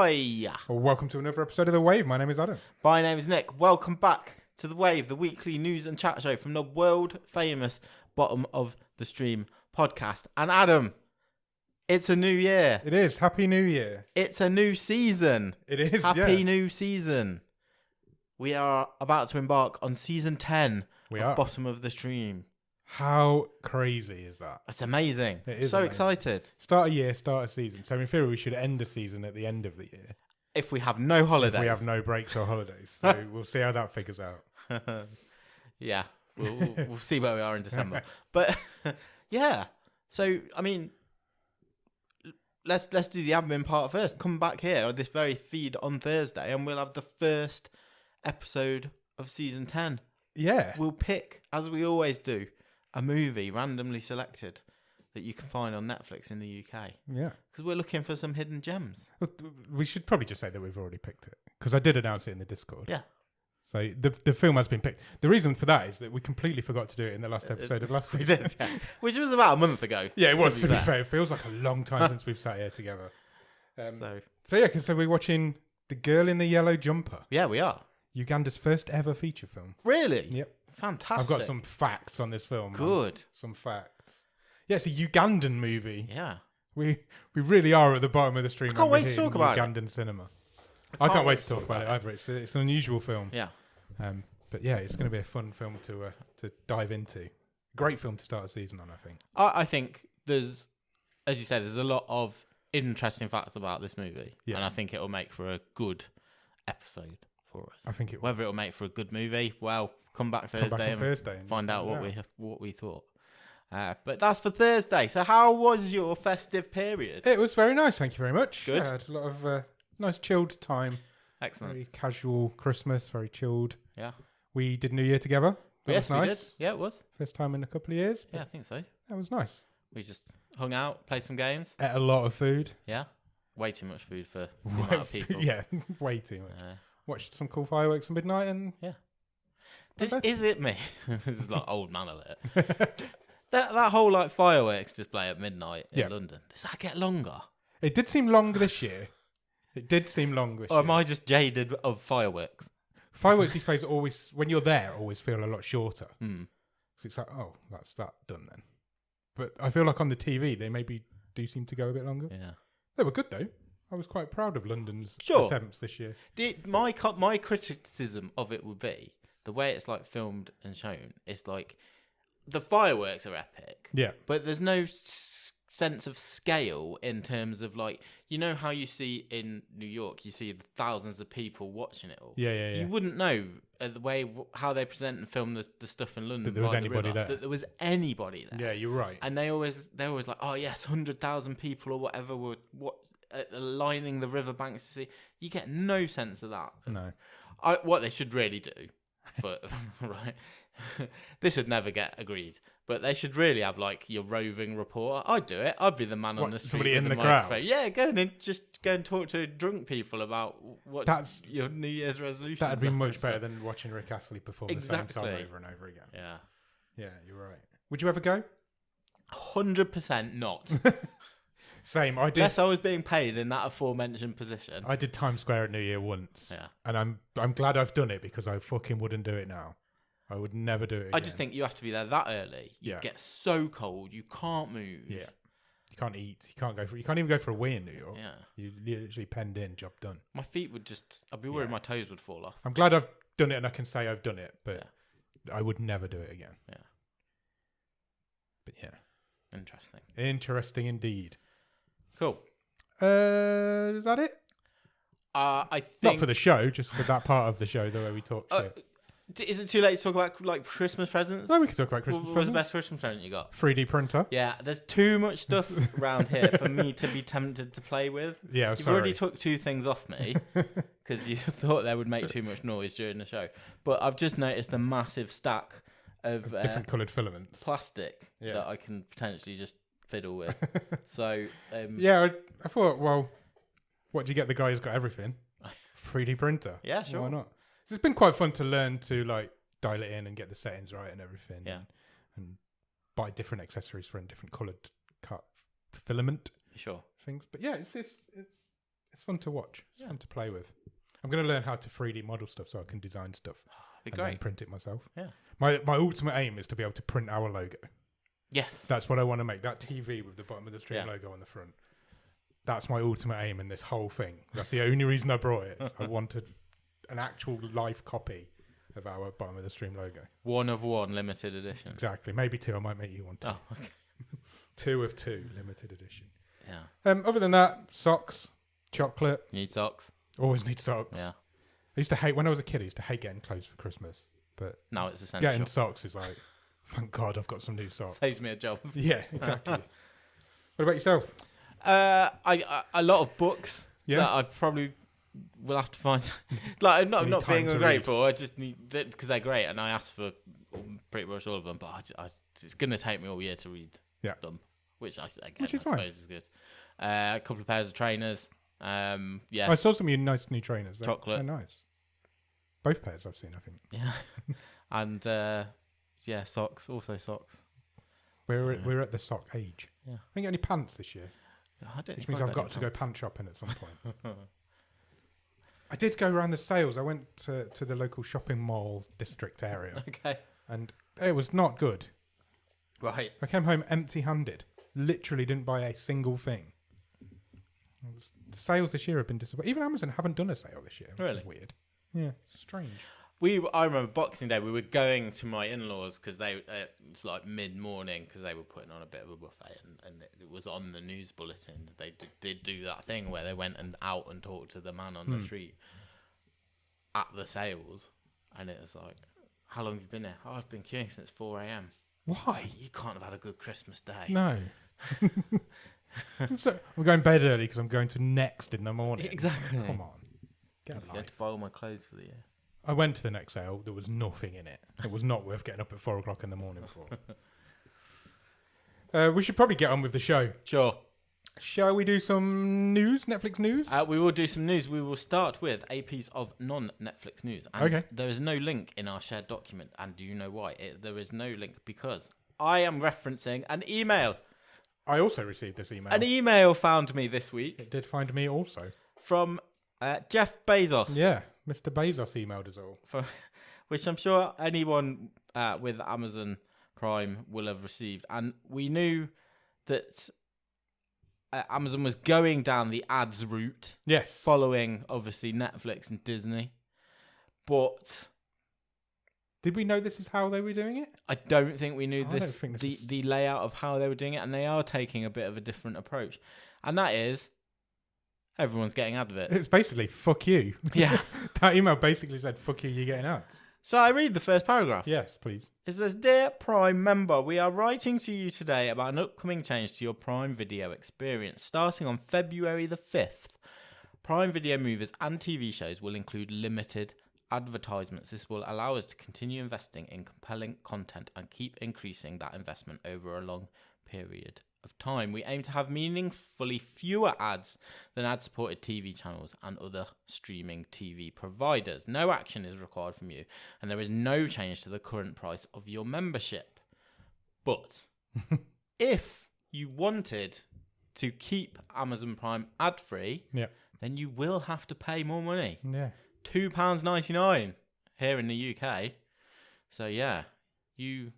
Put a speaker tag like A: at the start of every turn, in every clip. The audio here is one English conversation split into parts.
A: Ahoy!
B: Well, welcome to another episode of The Wave. My name is Adam.
A: My name is Nick. Welcome back to The Wave, the weekly news and chat show from the world famous Bottom of the Stream podcast. And Adam, it's a new year.
B: It is. Happy New Year.
A: It's a new season.
B: It is,
A: Happy new season. We are about to embark on season 10 of Bottom of the Stream.
B: How crazy is that?
A: That's amazing.
B: It is
A: so
B: amazing.
A: Excited.
B: Start a year, start a season. So in theory, we should end a season at the end of the year.
A: If we have no holidays.
B: If we have no breaks or holidays. So we'll see how that figures out.
A: Yeah, we'll see where we are in December. But yeah, so I mean, let's do the admin part first. Come back here on this very feed on Thursday, and we'll have the first episode of season 10.
B: Yeah,
A: We'll pick, as we always do, a movie randomly selected that you can find on Netflix in the UK.
B: Yeah,
A: because we're looking for some hidden gems.
B: well, we should probably just say that we've already picked it because I did announce it in the Discord.
A: Yeah.
B: So the film has been picked. The reason for that is that we completely forgot to do it in the last episode of last season.
A: We did, yeah. Which was about a month ago.
B: Yeah, it was, to be fair. It feels like a long time since we've sat here together. So we're watching The Girl in the Yellow Jumper.
A: Yeah, we are.
B: Uganda's first ever feature film.
A: Really?
B: Yep.
A: Fantastic.
B: I've got some facts on this film.
A: Good.
B: Man. Some facts. Yeah, it's a Ugandan movie.
A: Yeah.
B: We really are at the bottom of the stream.
A: I can't wait to talk about
B: Ugandan cinema. I can't wait to talk about it either. It's an unusual film.
A: Yeah.
B: But yeah, it's going to be a fun film to dive into. Great film to start a season on, I think.
A: I think there's, as you said, there's a lot of interesting facts about this movie. Yeah. And I think it'll make for a good episode for us.
B: I think it will.
A: Whether it'll make for a good movie, well, come back Thursday and find out what we thought. But that's for Thursday. So how was your festive period?
B: It was very nice, thank you very much.
A: Good.
B: I had a lot of nice chilled time.
A: Excellent.
B: Very casual Christmas, very chilled.
A: Yeah.
B: We did New Year together. That
A: Yes,
B: was nice.
A: we did. Yeah, it was.
B: First time in a couple of years.
A: Yeah, I think so.
B: That was nice.
A: We just hung out, played some games.
B: Ate a lot of food.
A: Yeah. Way too much food for the amount of people.
B: Yeah, way too much. Watched some cool fireworks at midnight and...
A: Yeah. Is it me? This is like old man alert. that whole like fireworks display at midnight in London, does that get longer?
B: It did seem long this year.
A: Or am I just jaded of fireworks?
B: Fireworks displays always, when you're there, always feel a lot shorter.
A: Mm.
B: So it's like, oh, that's that done then. But I feel like on the TV, they maybe do seem to go a bit longer.
A: Yeah.
B: They were good though. I was quite proud of London's attempts this year.
A: My criticism of it would be the way it's like filmed and shown. It's like the fireworks are epic.
B: Yeah.
A: But there's no sense of scale in terms of like, you know how you see in New York, you see thousands of people watching it all.
B: Yeah.
A: You wouldn't know the way how they present and film the stuff in London.
B: That there was anybody there.
A: That there was anybody there.
B: Yeah, you're right.
A: And they're always like, oh yes, 100,000 people or whatever were lining the riverbanks to see. You get no sense of that.
B: No.
A: What they should really do, right? This would never get agreed, but they should really have like your roving reporter. I'd do it. I'd be the man on the street.
B: Somebody
A: with
B: in
A: the
B: crowd.
A: Yeah, go and talk to drunk people about what's your New Year's resolution.
B: That'd be much better than watching Rick Astley perform the same song over and over again.
A: Yeah,
B: you're right. Would you ever go?
A: 100% not.
B: Same. I did.
A: Unless I was being paid in that aforementioned position.
B: I did Times Square at New Year once.
A: Yeah,
B: and I'm glad I've done it because I fucking wouldn't do it now. I would never do it again.
A: I just think you have to be there that early. You get so cold, you can't move.
B: Yeah. You can't eat. You can't even go for a wee in New York.
A: Yeah.
B: You literally penned in, job done.
A: My feet would I'd be worried my toes would fall off.
B: I'm glad I've done it and I can say I've done it, but I would never do it again.
A: Yeah.
B: But yeah.
A: Interesting.
B: Interesting indeed.
A: Cool.
B: Is that it?
A: I think
B: not for the show, just for that part of the show, the way we talk.
A: Is it too late to talk about like Christmas presents?
B: No, we can talk about Christmas presents.
A: What's the best Christmas present you got?
B: 3D printer.
A: Yeah, there's too much stuff around here for me to be tempted to play with.
B: Yeah,
A: You've already took 2 things off me because you thought they would make too much noise during the show. But I've just noticed a massive stack of
B: different coloured filaments,
A: plastic that I can potentially just fiddle with. So
B: I thought, well, what do you get the guy who's got everything? 3D printer.
A: Yeah, sure.
B: Why not? It's been quite fun to learn to like dial it in and get the settings right and everything.
A: Yeah.
B: And buy different accessories for different coloured cut filament.
A: Sure.
B: Things. But yeah, it's It's fun to watch. It's fun to play with. I'm going to learn how to 3D model stuff so I can design stuff then print it myself.
A: Yeah.
B: My ultimate aim is to be able to print our logo.
A: Yes.
B: That's what I want to make. That TV with the bottom of the stream logo on the front. That's my ultimate aim in this whole thing. That's the only reason I brought it. I wanted an actual life copy of our bottom of the stream logo.
A: 1 of 1 limited edition.
B: Exactly. Maybe 2. I might make you one too.
A: Oh, okay.
B: 2 of 2 limited edition.
A: Yeah.
B: Other than that, socks, chocolate.
A: You need socks?
B: Always need socks.
A: Yeah.
B: I used to hate, when I was a kid, I used to hate getting clothes for Christmas. But
A: now it's essential.
B: Getting socks is like, thank God I've got some new socks.
A: Saves me a job.
B: Yeah, exactly. What about yourself?
A: A lot of books that I probably will have to find. Like, I'm not being ungrateful. I just need, because they're great, and I asked for pretty much all of them. But it's going to take me all year to read them, which I suppose is good. A couple of pairs of trainers. Yeah.
B: I saw some nice new trainers.
A: Chocolate.
B: They're nice. Both pairs I've seen, I think.
A: Yeah. And socks. Also socks.
B: We're at the sock age.
A: Yeah.
B: I didn't get any pants this year.
A: Which
B: means I've got to go pant shopping at some point. I did go around the sales. I went to the local shopping mall district area.
A: Okay.
B: And it was not good.
A: Right.
B: I came home empty-handed. Literally didn't buy a single thing. Sales this year have been disappointing. Even Amazon haven't done a sale this year, which is weird. Yeah, strange.
A: I remember Boxing Day, we were going to my in-laws because it's like mid-morning because they were putting on a bit of a buffet and it was on the news bulletin. They did do that thing where they went out and talked to the man on the street at the sales, and it was like, how long have you been there? Oh, I've been queuing since 4 a.m.
B: Why?
A: You can't have had a good Christmas day.
B: No. I'm going to bed early because I'm going to Next in the morning.
A: Exactly.
B: Come on. Get a life.
A: I had to buy all my clothes for the year.
B: I went to the next sale. There was nothing in it. It was not worth getting up at 4 o'clock in the morning for. We should probably get on with the show.
A: Sure.
B: Shall we do some news? Netflix news?
A: We will do some news. We will start with a piece of non-Netflix news. And
B: okay.
A: There is no link in our shared document. And do you know why? There is no link because I am referencing an email.
B: I also received this email.
A: An email found me this week.
B: It did find me also.
A: From Jeff Bezos.
B: Yeah, Mr. Bezos emailed us all.
A: Which I'm sure anyone with Amazon Prime will have received. And we knew that Amazon was going down the ads route.
B: Yes.
A: Following, obviously, Netflix and Disney. But
B: did we know this is how they were doing it?
A: I don't think we knew the layout of how they were doing it. And they are taking a bit of a different approach. And that is, everyone's getting adverts.
B: It's basically, fuck you.
A: Yeah.
B: That email basically said, fuck you, you're getting ads.
A: So I read the first paragraph.
B: Yes, please.
A: It says, Dear Prime member, we are writing to you today about an upcoming change to your Prime Video experience. Starting on February the 5th, Prime Video movies and TV shows will include limited advertisements. This will allow us to continue investing in compelling content and keep increasing that investment over a long period of time. We aim to have meaningfully fewer ads than ad-supported TV channels and other streaming TV providers. No action is required from you, and there is no change to the current price of your membership. But if you wanted to keep Amazon Prime ad-free, then you will have to pay more money.
B: Yeah.
A: £2.99 here in the UK. So yeah, you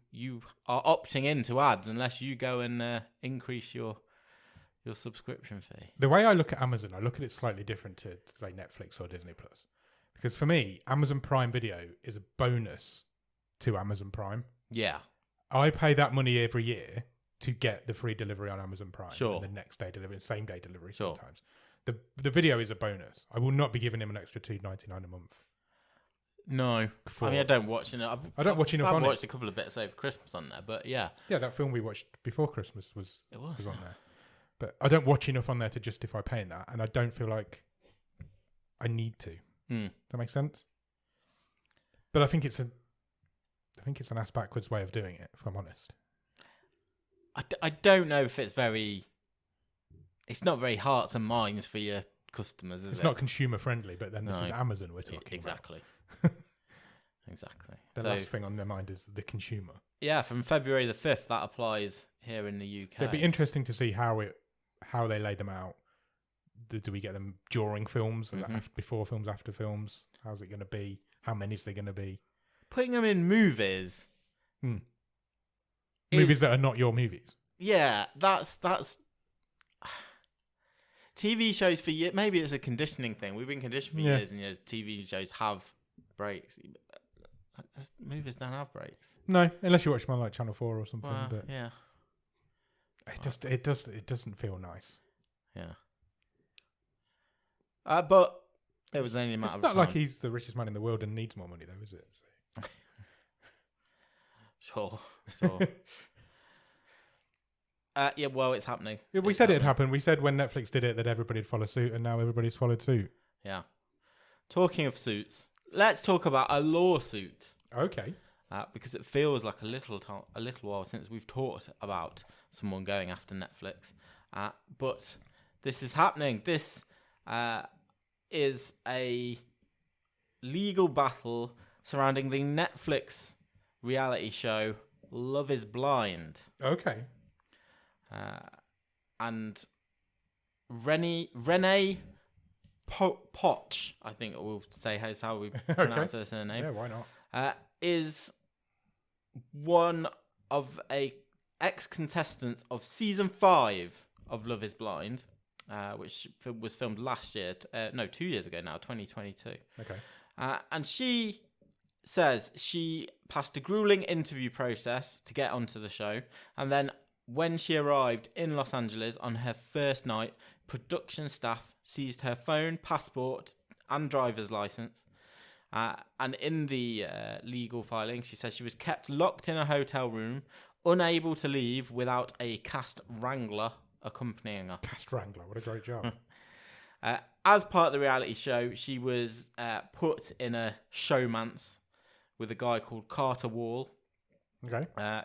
A: are opting into ads unless you go and increase your subscription fee.
B: The way I look at Amazon, I look at it slightly different to say Netflix or Disney Plus, because for me, Amazon Prime Video is a bonus to Amazon Prime.
A: Yeah,
B: I pay that money every year to get the free delivery on Amazon Prime.
A: Sure.
B: And the next day delivery, same day delivery
A: sure.
B: sometimes. The video is a bonus. I will not be giving him an extra $2.99 a month.
A: No, I mean I don't watch enough.
B: I don't watch enough on it.
A: I've watched a couple of bits over Christmas on there, but yeah.
B: Yeah, that film we watched before Christmas was on
A: yeah.
B: there. But I don't watch enough on there to justify paying that, and I don't feel like I need to. That makes sense? But I think it's an ass backwards way of doing it, if I'm honest.
A: I don't know if it's not very hearts and minds for your customers, is it?
B: It's not consumer friendly, but then this is Amazon we're talking
A: exactly.
B: about.
A: Exactly.
B: The last thing on their mind is the consumer.
A: Yeah, from February the 5th, that applies here in the UK.
B: It'd be interesting to see how they lay them out. Do we get them during films, before films, after films? How's it going to be? How many is there going to be?
A: Putting them in movies.
B: Movies that are not your movies.
A: Yeah, that's TV shows for years. Maybe it's a conditioning thing. We've been conditioned for years and years. TV shows have breaks. Movies don't have breaks.
B: No, unless you watch them on like Channel 4 or something.
A: Well,
B: but
A: yeah,
B: it doesn't feel nice.
A: Yeah. But it was only a matter of time.
B: It's not like he's the richest man in the world and needs more money, though, is it? So.
A: Sure. Yeah, well, it's happening.
B: Yeah, we said it'd happen. We said when Netflix did it that everybody'd follow suit, and now everybody's followed suit.
A: Yeah. Talking of suits, let's talk about a lawsuit.
B: Okay.
A: Because it feels like a little while since we've talked about someone going after Netflix. But this is happening. This is a legal battle surrounding the Netflix reality show Love is Blind.
B: Okay.
A: And Renee Potch, I think we'll say how we pronounce her surname.
B: Yeah, why not?
A: Is one of a ex-contestants of season 5 of Love is Blind, which was filmed last year. 2 years ago now, 2022.
B: Okay.
A: And she says she passed a grueling interview process to get onto the show, and then when she arrived in Los Angeles on her first night, production staff seized her phone, passport, and driver's license. And in the legal filing, she says she was kept locked in a hotel room, unable to leave without a cast wrangler accompanying her.
B: Cast wrangler, what a great job.
A: As part of the reality show, she was put in a showmance with a guy called Carter Wall,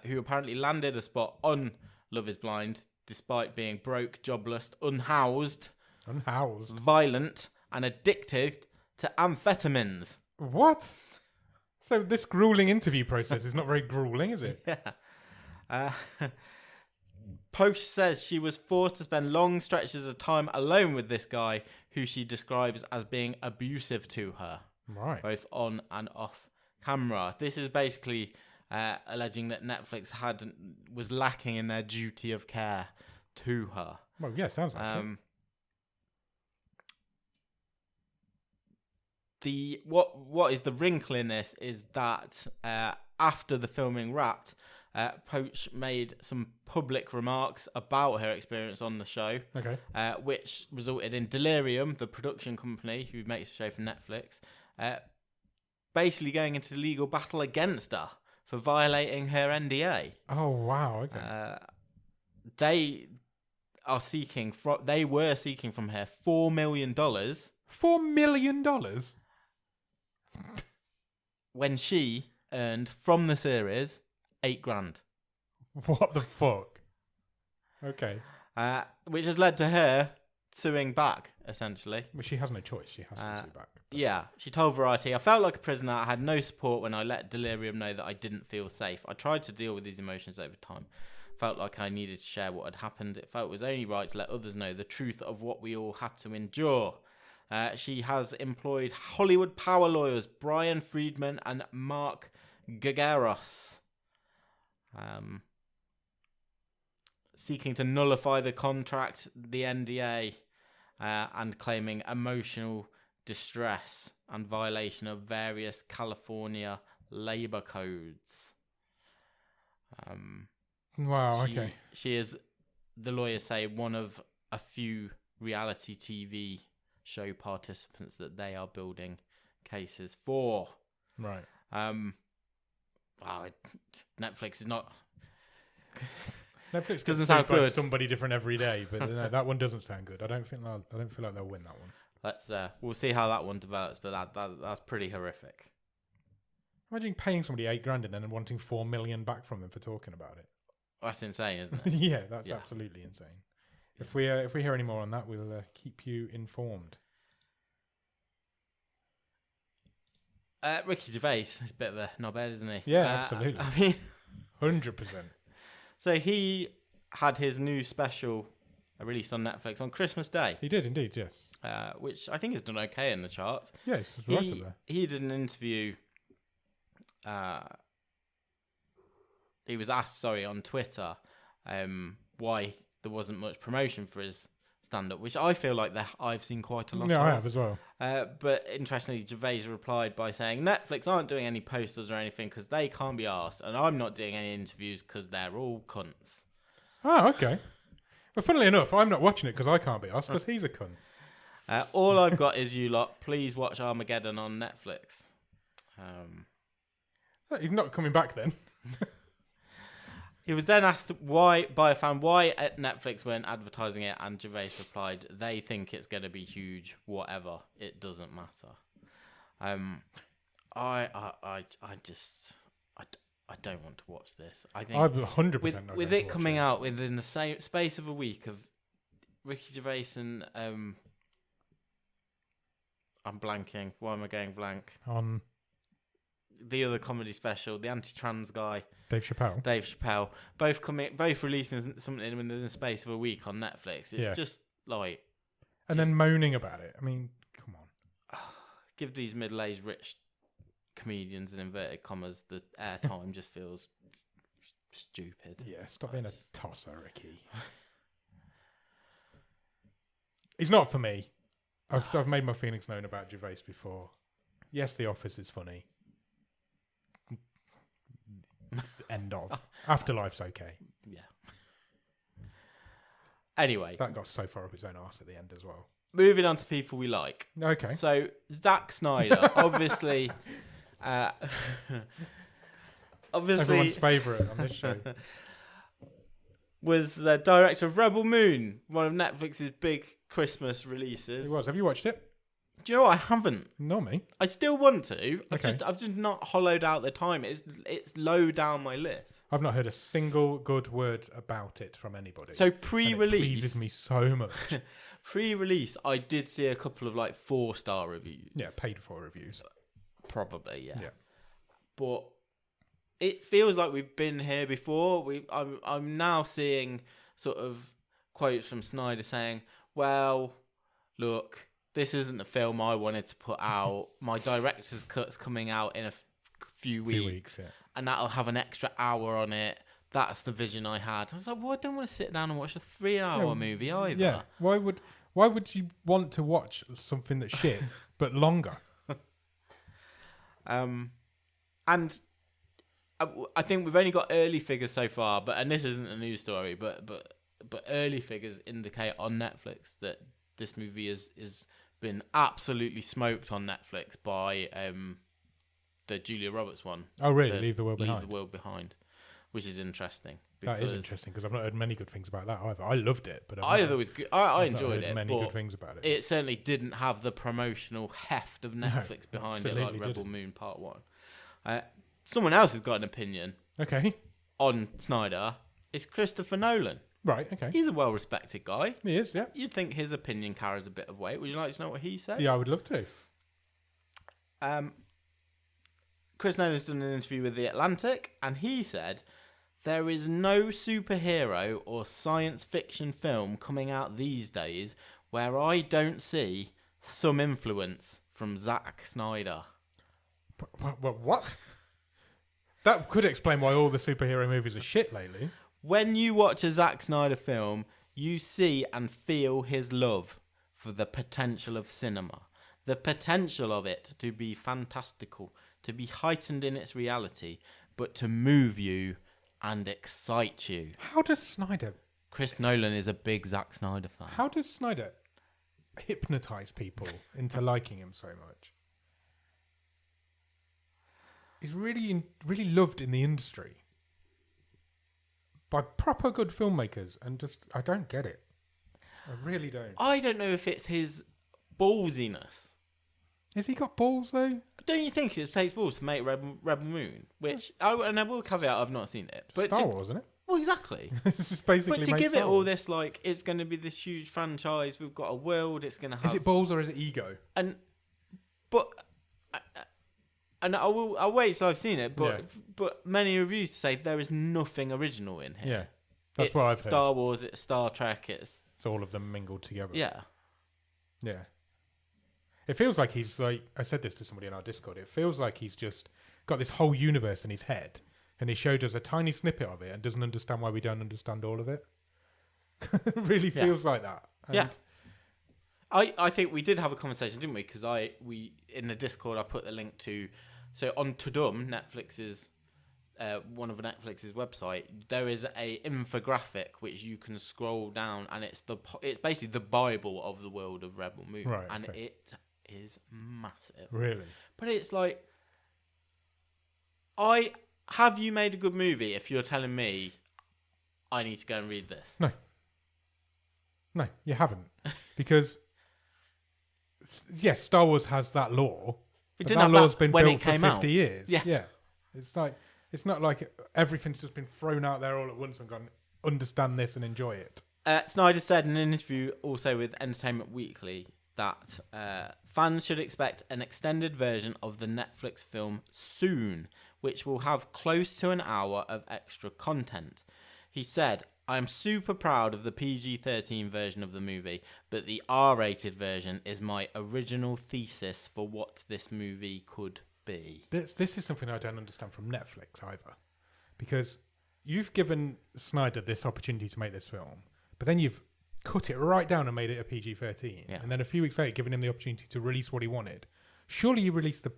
A: who apparently landed a spot on Love is Blind, despite being broke, jobless, unhoused, violent, and addicted to amphetamines.
B: What? So this grueling interview process is not very grueling, is it?
A: Yeah. Post says she was forced to spend long stretches of time alone with this guy, who she describes as being abusive to her, both on and off camera. This is basically alleging that Netflix was lacking in their duty of care to her.
B: Well, yeah, sounds like
A: it. What is the wrinkle in this is that after the filming wrapped, Poach made some public remarks about her experience on the show, which resulted in Delirium, the production company who makes the show for Netflix, basically going into legal battle against her for violating her NDA.
B: Oh, wow. Okay.
A: They were seeking from her $4 million.
B: $4 million?
A: When she earned from the series $8,000.
B: What the fuck? Okay.
A: Which has led to her suing back, essentially.
B: Well, she has no choice. She has to sue back. But...
A: Yeah. She told Variety, "I felt like a prisoner. I had no support when I let Delirium know that I didn't feel safe. I tried to deal with these emotions over time. Felt like I needed to share what had happened. It felt it was only right to let others know the truth of what we all had to endure." She has employed Hollywood power lawyers Brian Friedman and Mark Gagaros, seeking to nullify the contract, the NDA, and claiming emotional distress and violation of various California labor codes.
B: Wow, okay.
A: She is, the lawyers say, one of a few reality TV show participants that they are building cases for.
B: Right.
A: Netflix is not...
B: Netflix
A: doesn't sound good.
B: Somebody different every day, but no, that one doesn't sound good. I don't feel like they'll win that one.
A: We'll see how that one develops, but that's pretty horrific.
B: Imagine paying somebody $8,000 and then wanting $4 million back from them for talking about it.
A: That's insane, isn't it?
B: Yeah, that's absolutely insane. If we hear any more on that, we'll keep you informed.
A: Ricky Gervais is a bit of a knobhead, isn't he?
B: Yeah, absolutely.
A: I mean,
B: 100%.
A: So he had his new special released on Netflix on Christmas Day.
B: He did indeed, yes.
A: Which I think has done okay in the charts.
B: Yeah, it's right up there.
A: He did an interview. He was asked, on Twitter, why there wasn't much promotion for his stand-up, which I feel like I've seen quite a lot of.
B: Yeah, I have as well.
A: But interestingly, Gervais replied by saying, Netflix aren't doing any posters or anything because they can't be arsed, and I'm not doing any interviews because they're all cunts.
B: Oh, okay. Well, funnily enough, I'm not watching it because I can't be asked because he's a cunt.
A: All I've got is you lot. Please watch Armageddon on Netflix.
B: You're not coming back then.
A: He was then asked by a fan why at Netflix weren't advertising it, and Gervais replied, "They think it's going to be huge. Whatever, it doesn't matter." I don't want to watch this. I think
B: I'm 100%
A: with it coming out within the same space of a week of Ricky Gervais and I'm blanking. Why am I going blank?
B: On
A: the other comedy special, the anti-trans guy.
B: Dave Chappelle,
A: both releasing something within the space of a week on Netflix. It's just like,
B: then moaning about it. I mean, come on.
A: Give these middle-aged rich comedians in inverted commas the airtime. Just feels stupid.
B: Yeah, stop being a tosser, Ricky. He's not for me. I've made my feelings known about Gervais before. Yes, The Office is funny. End of. Afterlife's okay.
A: Yeah. Anyway.
B: That got so far up his own arse at the end as well.
A: Moving on to people we like.
B: Okay.
A: So, Zack Snyder, obviously...
B: everyone's favourite on this show.
A: Was the director of Rebel Moon, one of Netflix's big Christmas releases.
B: It was. Have you watched it?
A: Do you know what? I haven't.
B: Not me.
A: I still want to.
B: Okay.
A: I've just not hollowed out the time. It's low down my list.
B: I've not heard a single good word about it from anybody.
A: So pre-release,
B: it pleases me so much.
A: Pre-release, I did see a couple of 4-star reviews.
B: Yeah, paid for reviews.
A: Probably, yeah.
B: Yeah.
A: But it feels like we've been here before. I'm now seeing sort of quotes from Snyder saying, "Well, look, this isn't the film I wanted to put out. My director's cut's coming out in a few weeks,
B: yeah.
A: And that'll have an extra hour on it. That's the vision I had." I was like, well, I don't want to sit down and watch a 3-hour movie either.
B: Yeah. Why would you want to watch something that's shit but longer?
A: And I think we've only got early figures so far, and this isn't a news story, but early figures indicate on Netflix that this movie is been absolutely smoked on Netflix by the Julia Roberts one.
B: Oh, really? Leave the World Behind.
A: Leave the World Behind, which is interesting.
B: That is interesting because I've not heard many good things about that either. I loved it, but
A: I thought it was good. I enjoyed it.
B: Many good things about it.
A: It certainly didn't have the promotional heft of Netflix behind it, like Rebel Moon Part 1. Someone else has got an opinion.
B: Okay.
A: On Snyder. It's Christopher Nolan.
B: Right, okay.
A: He's a well-respected guy.
B: He is, yeah.
A: You'd think his opinion carries a bit of weight. Would you like to know what he said?
B: Yeah, I would love to.
A: Chris Nolan's done an interview with The Atlantic, and he said, "There is no superhero or science fiction film coming out these days where I don't see some influence from Zack Snyder."
B: What? That could explain why all the superhero movies are shit lately.
A: When you watch a Zack Snyder film, you see and feel his love for the potential of cinema. The potential of it to be fantastical, to be heightened in its reality, but to move you and excite you.
B: How does Snyder...
A: Chris Nolan is a big Zack Snyder fan.
B: How does Snyder hypnotise people into liking him so much? He's really loved in the industry by proper good filmmakers, and I don't get it. I really don't.
A: I don't know if it's his ballsiness.
B: Has he got balls though?
A: Don't you think it takes balls to make Rebel Moon? Which I will caveat, I've not seen it. But
B: Star Wars, isn't it?
A: Well, exactly.
B: This is basically.
A: But to give it all this, it's going to be this huge franchise. We've got a world. It's going to have.
B: Is it balls or is it ego?
A: I'll wait till I've seen it. But many reviews say there is nothing original in here.
B: Yeah, that's what I've heard.
A: Star Wars. It's Star Trek. It's
B: So all of them mingled together.
A: Yeah.
B: Yeah. It feels like he's like, I said this to somebody in our Discord, it feels like he's just got this whole universe in his head and he showed us a tiny snippet of it and doesn't understand why we don't understand all of it. It really feels like that. And
A: yeah. I think we did have a conversation, didn't we? Because we in the Discord I put the link to, so on Tudum, Netflix's one of Netflix's website, there is a infographic which you can scroll down, and it's basically the Bible of the world of Rebel Moon,
B: Right,
A: and
B: okay.
A: it is massive.
B: Really?
A: But it's like, have you made a good movie if you're telling me I need to go and read this?
B: No, you haven't. Because, yes, Star Wars has that lore. But that lore's been built for 50 years. Yeah. It's like, it's not like everything's just been thrown out there all at once and gone, understand this and enjoy it.
A: Snyder said in an interview also with Entertainment Weekly that fans should expect an extended version of the Netflix film soon, which will have close to an hour of extra content. He said, "I'm super proud of the PG-13 version of the movie, but the R-rated version is my original thesis for what this movie could be."
B: This is something I don't understand from Netflix either. Because you've given Snyder this opportunity to make this film, but then you've cut it right down and made it a PG-13.
A: Yeah.
B: And then a few weeks later, given him the opportunity to release what he wanted. Surely you release the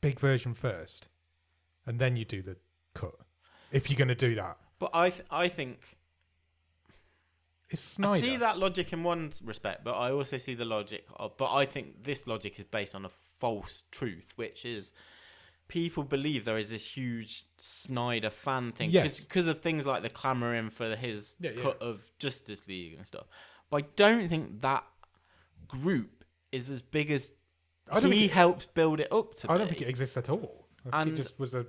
B: big version first, and then you do the cut. If you're going to do that.
A: But I think...
B: It's Snyder.
A: I see that logic in one respect, but I also see the logic of... But I think this logic is based on a false truth, which is people believe there is this huge Snyder fan thing because of things like the clamouring for his cut of Justice League and stuff. But I don't think that group is as big as he helps build it up to be.
B: I don't think it exists at all. I think it just was a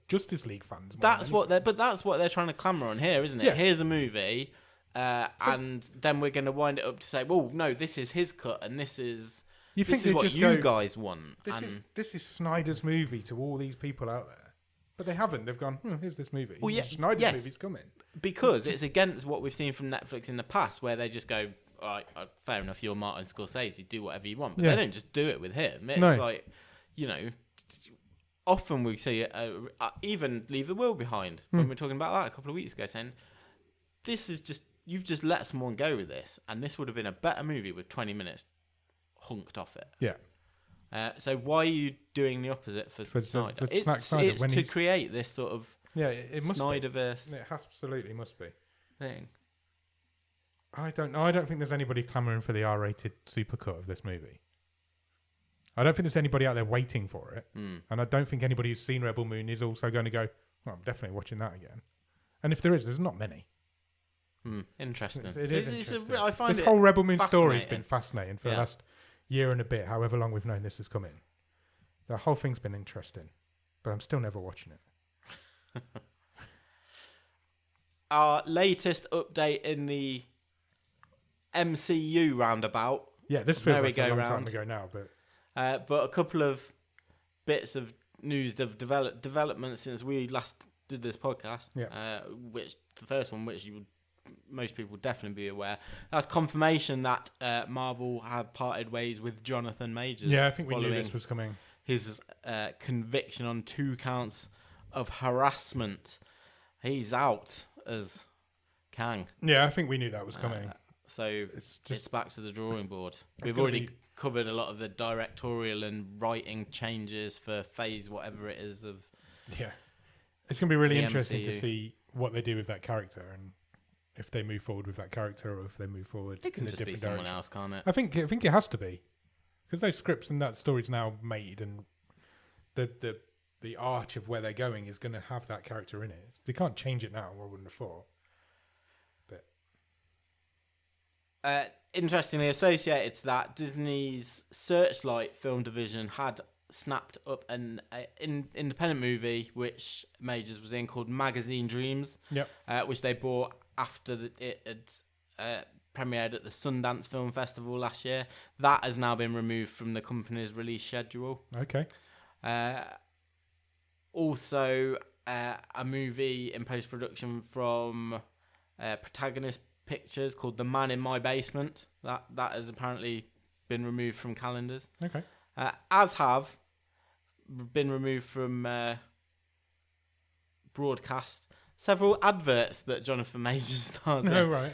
B: Justice League fans.
A: That's what they're trying to clamour on here, isn't it? Yeah. Here's a movie, and then we're going to wind it up to say, well, no, this is his cut, and this is what you guys want.
B: This is Snyder's movie to all these people out there. But they haven't. They've gone, here's this movie.
A: Well,
B: Snyder's movie's coming.
A: Because it's against what we've seen from Netflix in the past, where they just go, all right, fair enough, you're Martin Scorsese, do whatever you want. But they don't just do it with him. It's like, often we see even Leave the World Behind, when we were talking about that a couple of weeks ago, saying, this is just, you've just let someone go with this, and this would have been a better movie with 20 minutes hunked off it.
B: Yeah.
A: So why are you doing the opposite for Snyder? It's to create this sort of
B: it must
A: Snyderverse.
B: It absolutely must be.
A: Thing.
B: I don't know. I don't think there's anybody clamouring for the R-rated supercut of this movie. I don't think there's anybody out there waiting for it. And I don't think anybody who's seen Rebel Moon is also going to go, well, I'm definitely watching that again. And if there is, there's not many.
A: Interesting.
B: It is interesting.
A: I find
B: this whole Rebel Moon story has been fascinating for the last year and a bit, however long we've known this is coming. The whole thing's been interesting, but I'm still never watching it.
A: Our latest update in the MCU roundabout.
B: Yeah, this feels like a long time ago now,
A: but a couple of bits of news of development since we last did this podcast. Which the first one, which most people definitely be aware, that's confirmation that Marvel have parted ways with Jonathan Majors.
B: Yeah, I think we knew this was coming.
A: His conviction on 2 counts of harassment. He's out as Kang.
B: Yeah, I think we knew that was coming.
A: So it's back to the drawing board. We've already covered a lot of the directorial and writing changes for phase whatever it is of.
B: Yeah, it's going to be really interesting to see what they do with that character and if they move forward with that character or if they move forward
A: in a different direction. It can just be someone else, can't it?
B: I think it has to be, because those scripts and that story's now made, and the arch of where they're going is going to have that character in it. They can't change it now. I wouldn't have thought. But
A: interestingly associated to that, Disney's Searchlight film division had snapped up an independent movie which Majors was in called Magazine Dreams, which they bought after it had premiered at the Sundance Film Festival last year. That has now been removed from the company's release schedule.
B: Okay.
A: Also, a movie in post-production from protagonist pictures called The Man in My Basement. That has apparently been removed from calendars.
B: Okay.
A: As have been removed from broadcast several adverts that Jonathan Majors stars in
B: right.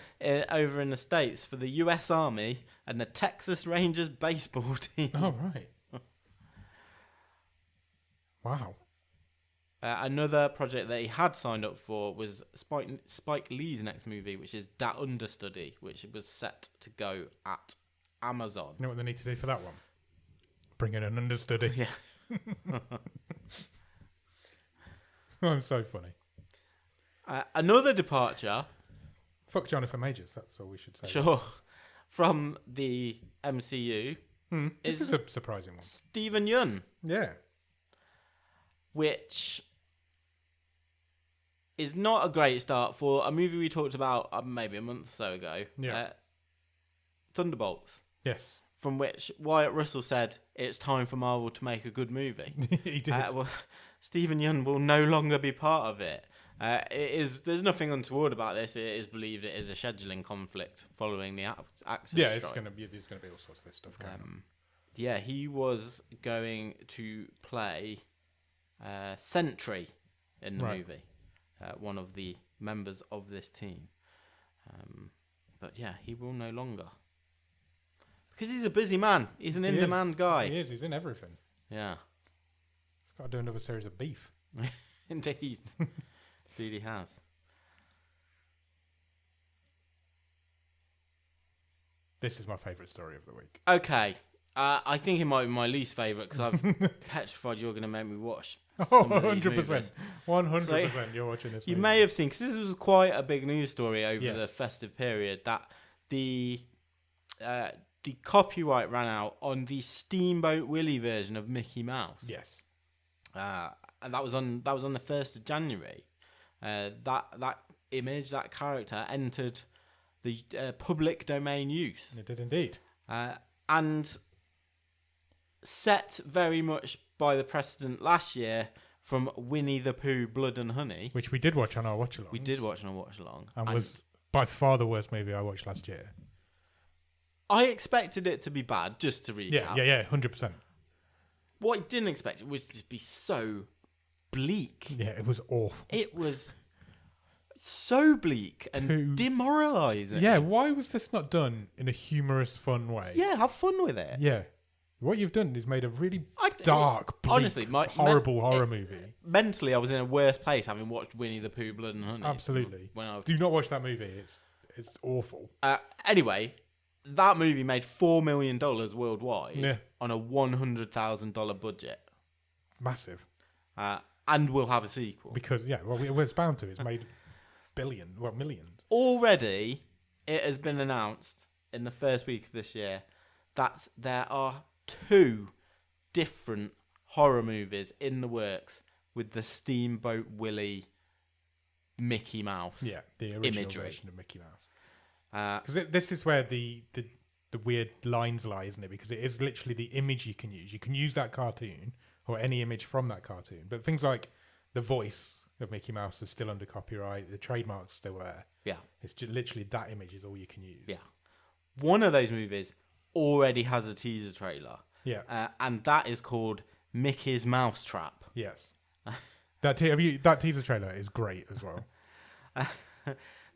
A: over in the States for the US Army and the Texas Rangers baseball team.
B: Oh, right. Wow.
A: Another project that he had signed up for was Spike Lee's next movie, which is Dat Understudy, which was set to go at Amazon.
B: You know what they need to do for that one? Bring in an understudy.
A: Yeah.
B: I'm so funny.
A: Another departure.
B: Fuck Jonathan Majors, that's all we should say.
A: Sure. From the MCU.
B: This is a surprising one.
A: Stephen Yeun.
B: Yeah.
A: Which is not a great start for a movie we talked about maybe a month or so ago.
B: Yeah.
A: Thunderbolts.
B: Yes.
A: From which Wyatt Russell said it's time for Marvel to make a good movie.
B: He did.
A: Well, Stephen Yeun will no longer be part of it. There's nothing untoward about this. It is believed it is a scheduling conflict following the actors'
B: yeah,
A: strike.
B: there's gonna be all sorts of this stuff going on.
A: Yeah, he was going to play Sentry in the movie, one of the members of this team. But yeah, he will no longer. Because he's a busy man. He's an in-demand guy.
B: He is. He's in everything.
A: Yeah.
B: He's got to do another series of Beef.
A: Indeed. Indeed he has.
B: This is my favourite story of the week.
A: Okay. I think it might be my least favourite because I'm petrified you're going to make me watch
B: Oh,
A: some of these
B: 100%.
A: movies.
B: 100% you're watching this
A: You
B: movie.
A: may have seen, because this was quite a big news story over
B: Yes.
A: the festive period, that the copyright ran out on the Steamboat Willie version of Mickey Mouse.
B: Yes.
A: And that was on the 1st of January. That image, that character, entered the public domain use.
B: It did indeed.
A: And set very much by the precedent last year from Winnie the Pooh, Blood and Honey.
B: Which we did watch on our watch-along.
A: We did watch on a watch-along.
B: And was by far the worst movie I watched last year.
A: I expected it to be bad, just to recap.
B: Yeah, 100%.
A: What I didn't expect was to be so bleak.
B: Yeah, it was awful.
A: It was so bleak and demoralising.
B: Yeah, why was this not done in a humorous, fun way?
A: Yeah, have fun with it.
B: Yeah. What you've done is made a really dark, bleak,
A: honestly,
B: horrible horror movie.
A: Mentally, I was in a worse place having watched Winnie the Pooh, Blood and Honey.
B: Absolutely.
A: When I
B: Do not watch that movie. It's awful.
A: Anyway, that movie made $4 million worldwide on a $100,000 budget.
B: Massive.
A: And we'll have a sequel.
B: Because, it's bound to. It's made millions.
A: Already, it has been announced in the first week of this year that there are 2 different horror movies in the works with the Steamboat Willie Mickey Mouse.
B: Yeah, the original
A: imagery.
B: Version of Mickey Mouse. Because this is where the weird lines lie, isn't it? Because it is literally the image you can use. You can use that cartoon or any image from that cartoon, but things like the voice of Mickey Mouse is still under copyright. The trademark's still there. Yeah, it's just literally that image is all you can use.
A: Yeah, one of those movies already has a teaser trailer.
B: Yeah,
A: and that is called Mickey's Mousetrap.
B: Yes, that teaser trailer is great as well.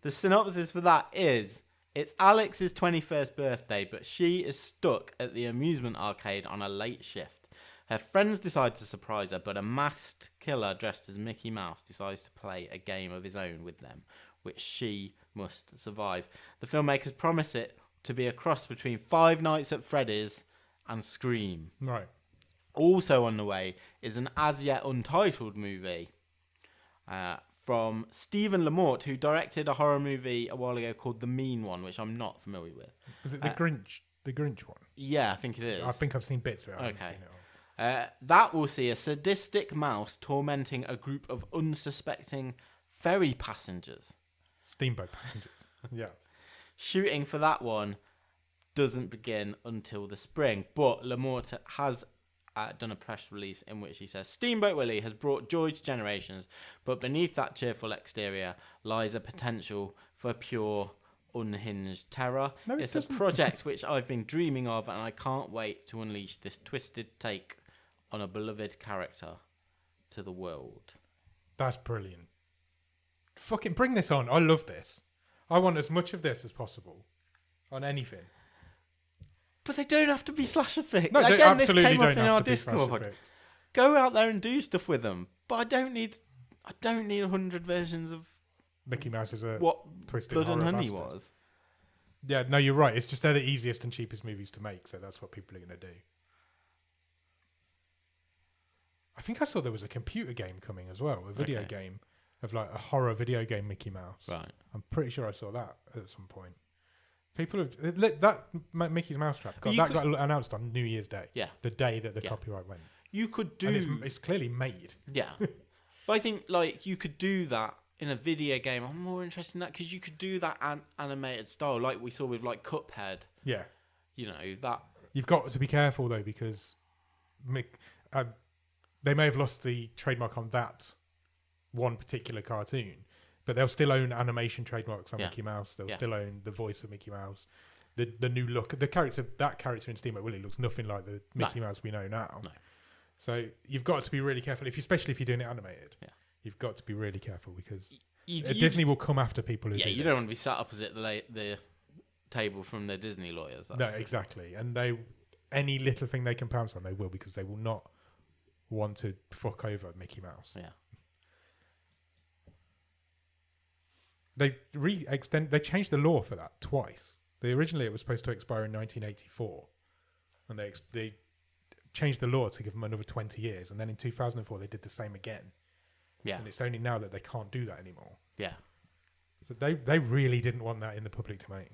A: The synopsis for that is: it's Alex's 21st birthday, but she is stuck at the amusement arcade on a late shift. Her friends decide to surprise her, but a masked killer dressed as Mickey Mouse decides to play a game of his own with them, which she must survive. The filmmakers promise it to be a cross between Five Nights at Freddy's and Scream.
B: Right.
A: Also on the way is an as yet untitled movie from Stephen Lamort, who directed a horror movie a while ago called The Mean One, which I'm not familiar with.
B: Is it the Grinch? The Grinch one?
A: Yeah, I think it is.
B: I think I've seen bits of it. I haven't seen it all.
A: That will see a sadistic mouse tormenting a group of unsuspecting ferry passengers.
B: Steamboat passengers. Yeah.
A: Shooting for that one doesn't begin until the spring, but Lamort has done a press release in which he says Steamboat Willie has brought joy to generations, but beneath that cheerful exterior lies a potential for pure unhinged terror.
B: No,
A: It's a project which I've been dreaming of, and I can't wait to unleash this twisted take on a beloved character to the world.
B: That's brilliant. Fucking bring this on. I love this. I want as much of this as possible on anything.
A: But they don't have to be slasher fic.
B: No, they
A: again, this
B: absolutely
A: came
B: don't
A: up in
B: have
A: our
B: to be slasher
A: Discord.
B: fic.
A: Go out there and do stuff with them. But I don't need 100 versions of
B: Mickey Mouse is a
A: what
B: twisted
A: Blood and
B: horror
A: Honey
B: bastard.
A: was.
B: Yeah, no, you're right. It's just they're the easiest and cheapest movies to make, so that's what people are going to do. I think I saw there was a computer game coming as well, a video game of like a horror video game Mickey Mouse.
A: Right.
B: I'm pretty sure I saw that at some point. People have that Mickey's Mousetrap got announced on New Year's Day.
A: Yeah.
B: The day that the copyright went.
A: You could do.
B: And it's clearly made.
A: Yeah. But I think like you could do that in a video game. I'm more interested in that because you could do that animated style, like we saw with like Cuphead.
B: Yeah.
A: You know that.
B: You've got to be careful though because they may have lost the trademark on that one particular cartoon, but they'll still own animation trademarks on Mickey Mouse. They'll still own the voice of Mickey Mouse, the new look. That character in Steamboat Willie looks nothing like the Mickey Mouse we know now. No. So you've got to be really careful, especially if you're doing it animated. Yeah. You've got to be really careful because Disney will come after people who do this.
A: Don't want to be sat opposite the table from the Disney lawyers.
B: No, exactly. And any little thing they can pounce on, they will, because they will not want to fuck over Mickey Mouse.
A: Yeah.
B: They changed the law for that twice. Originally it was supposed to expire in 1984, and they changed the law to give them another 20 years, and then in 2004 they did the same again. Yeah. And it's only now that they can't do that anymore.
A: Yeah.
B: So they really didn't want that in the public domain.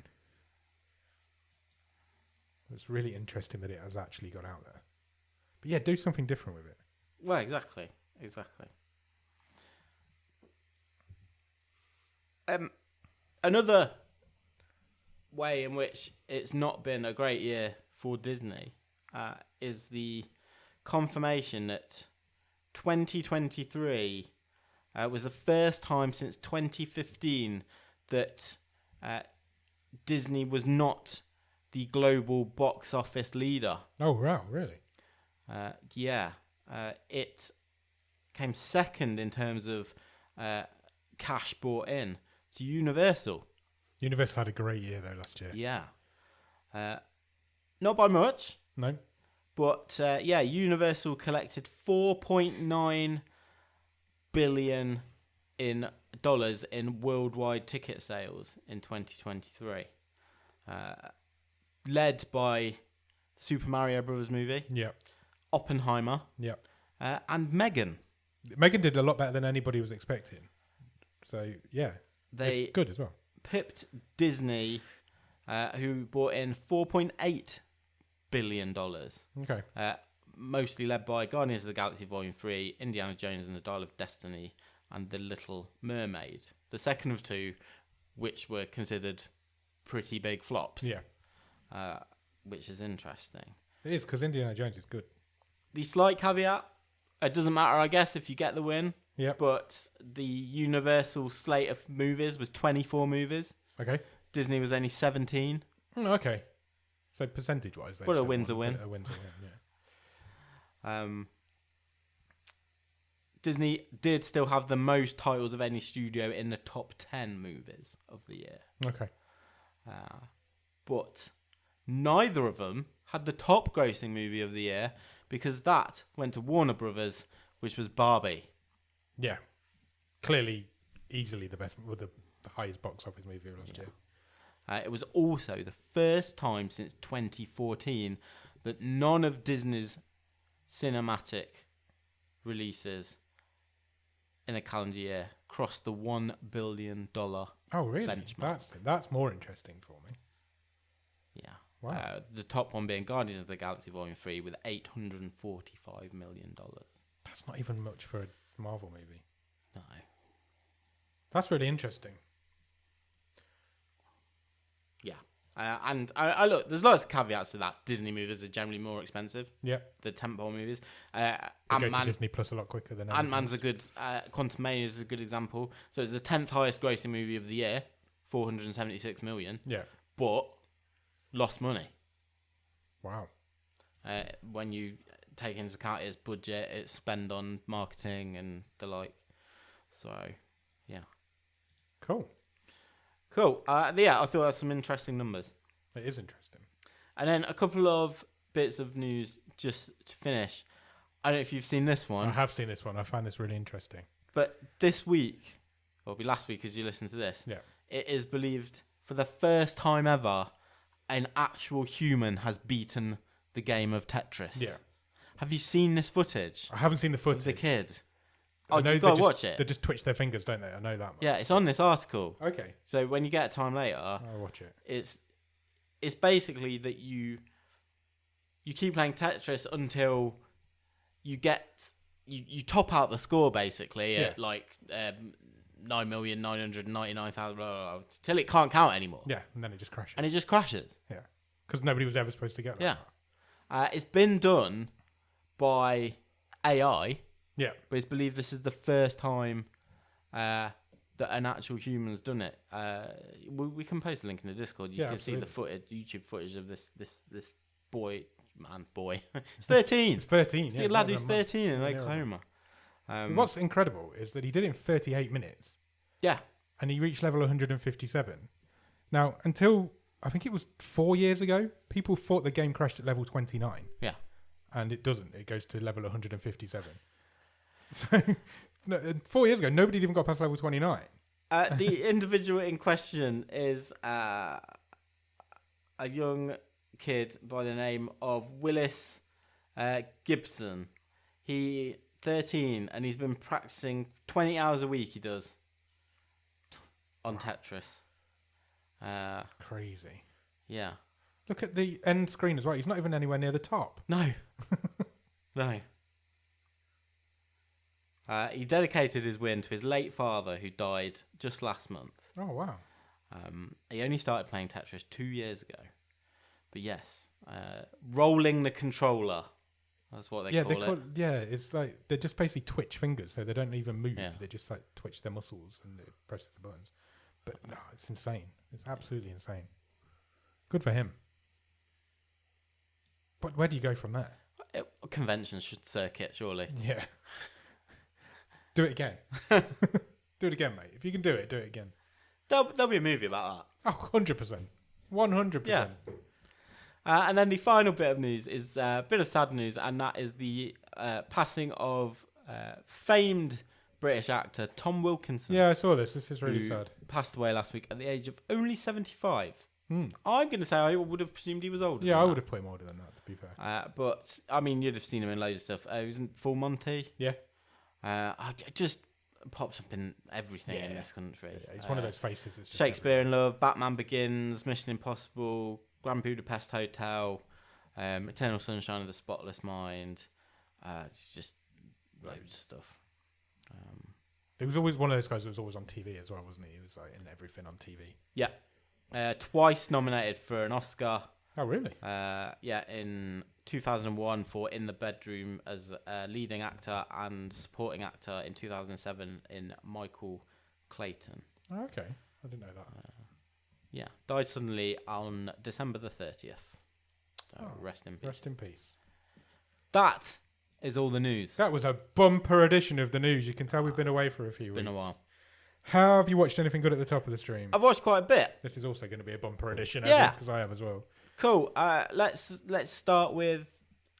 B: It's really interesting that it has actually got out there. But yeah, do something different with it.
A: Well, exactly. Another way in which it's not been a great year for Disney is the confirmation that 2023 was the first time since 2015 that Disney was not the global box office leader.
B: Oh, wow, really?
A: It came second in terms of cash brought in to Universal.
B: Universal had a great year though last year.
A: Yeah. Not by much.
B: No.
A: But Universal collected $4.9 billion in dollars in worldwide ticket sales in 2023. Led by Super Mario Brothers movie.
B: Yeah.
A: Oppenheimer.
B: Yeah.
A: And Megan.
B: Megan did a lot better than anybody was expecting. So, yeah.
A: It's
B: good as well.
A: Pipped Disney, who brought in $4.8 billion.
B: Okay.
A: Mostly led by Guardians of the Galaxy Volume 3, Indiana Jones and the Dial of Destiny, and The Little Mermaid. The second of two, which were considered pretty big flops.
B: Yeah.
A: Which is interesting.
B: It is, because Indiana Jones is good.
A: The slight caveat, it doesn't matter, I guess, if you get the win.
B: Yeah.
A: But the Universal slate of movies was 24 movies.
B: Okay.
A: Disney was only 17.
B: Okay. So percentage-wise,
A: but a win's a win.
B: A win's a win, yeah.
A: Disney did still have the most titles of any studio in the top 10 movies of the year.
B: Okay.
A: But neither of them had the top grossing movie of the year, because that went to Warner Brothers, which was Barbie.
B: Yeah. Clearly, easily the best, with the highest box office movie of last year.
A: It was also the first time since 2014 that none of Disney's cinematic releases in a calendar year crossed the $1 billion
B: oh, really?
A: benchmark.
B: That's more interesting for me.
A: Yeah.
B: Wow.
A: The top one being Guardians of the Galaxy Volume 3 with $845 million.
B: That's not even much for a Marvel movie.
A: No.
B: That's really interesting.
A: Yeah. And I look, there's lots of caveats to that. Disney movies are generally more expensive.
B: Yeah.
A: The tentpole movies.
B: They go to Disney Plus a lot quicker than
A: Ant-Man's a good, Quantumania is a good example. So it's the 10th highest grossing movie of the year 476 million.
B: Yeah.
A: But lost money.
B: Wow.
A: When you take into account its budget, its spend on marketing and the like. So, yeah.
B: Cool.
A: Yeah, I thought that's some interesting numbers.
B: It is interesting.
A: And then a couple of bits of news just to finish. I don't know if you've seen this one.
B: I have seen this one. I find this really interesting.
A: But this week, or it'll be last week as you listen to this, it is believed for the first time ever, an actual human has beaten the game of Tetris.
B: Yeah.
A: Have you seen this footage?
B: I haven't seen the footage.
A: Of the kid.
B: I know
A: you've got to watch it.
B: They just twitch their fingers, don't they? I know that much.
A: Yeah, it's on this article.
B: Okay.
A: So when you get time later,
B: I'll watch it.
A: It's basically that you keep playing Tetris until you get you top out the score basically at like 9,999,000 till it can't count anymore.
B: Yeah, and then it just crashes.
A: Yeah,
B: because nobody was ever supposed to get that.
A: Yeah, it's been done by AI.
B: Yeah,
A: but it's believed this is the first time that an actual human's done it. We can post a link in the Discord. You can see the YouTube footage of this boy. It's 13.
B: It's 13.
A: It's the lad who's 13 in Oklahoma.
B: What's incredible is that he did it in 38 minutes.
A: Yeah.
B: And he reached level 157. Now, until I think it was 4 years ago, people thought the game crashed at level 29.
A: Yeah.
B: And it doesn't. It goes to level 157. So, 4 years ago, nobody even got past level 29.
A: The individual in question is a young kid by the name of Willys Gibson. He 13 and he's been practicing 20 hours a week. He does on Tetris.
B: Crazy.
A: Yeah.
B: Look at the end screen as well. He's not even anywhere near the top.
A: No. No. He dedicated his win to his late father, who died just last month.
B: Oh wow!
A: He only started playing Tetris 2 years ago. But yes, rolling the controller. That's what they call it.
B: Yeah, it's like they just basically twitch fingers, so they don't even move.
A: Yeah.
B: They just like twitch their muscles and it presses the buttons. But no, it's insane. It's absolutely insane. Good for him. But where do you go from there?
A: Conventions should circuit, surely.
B: Yeah. Do it again. Do it again, mate. If you can do it again.
A: There'll be a movie about
B: that. Oh, 100%. 100%.
A: Yeah. And then the final bit of news is a bit of sad news, and that is the passing of famed British actor Tom Wilkinson.
B: Yeah, I saw this. This is really sad.
A: Passed away last week at the age of only 75. I'm going to say I would have presumed he was older.
B: Yeah, I would have put him older than that, to be fair.
A: But, I mean, you'd have seen him in loads of stuff. He was in Full Monty.
B: Yeah.
A: Just pops up in everything in this country.
B: Yeah, he's one of those faces that's just
A: Shakespeare in Love, Batman Begins, Mission Impossible, Grand Budapest Hotel, Eternal Sunshine of the Spotless Mind. It's just loads of stuff.
B: He was always one of those guys that was always on TV as well, wasn't he? He was like in everything on TV.
A: Yeah. Twice nominated for an Oscar.
B: Oh, really?
A: Yeah, in 2001 for In the Bedroom as a leading actor and supporting actor in 2007 in Michael Clayton.
B: Oh, okay. I didn't know that.
A: Yeah. Died suddenly on December the 30th. So rest in peace.
B: Rest in peace.
A: That is all the news.
B: That was a bumper edition of the news. You can tell we've been away for a few weeks.
A: It's been a while.
B: Have you watched anything good at the top of the stream?
A: I've watched quite a bit.
B: This is also going to be a bumper edition, because I have as well.
A: Cool. Let's start with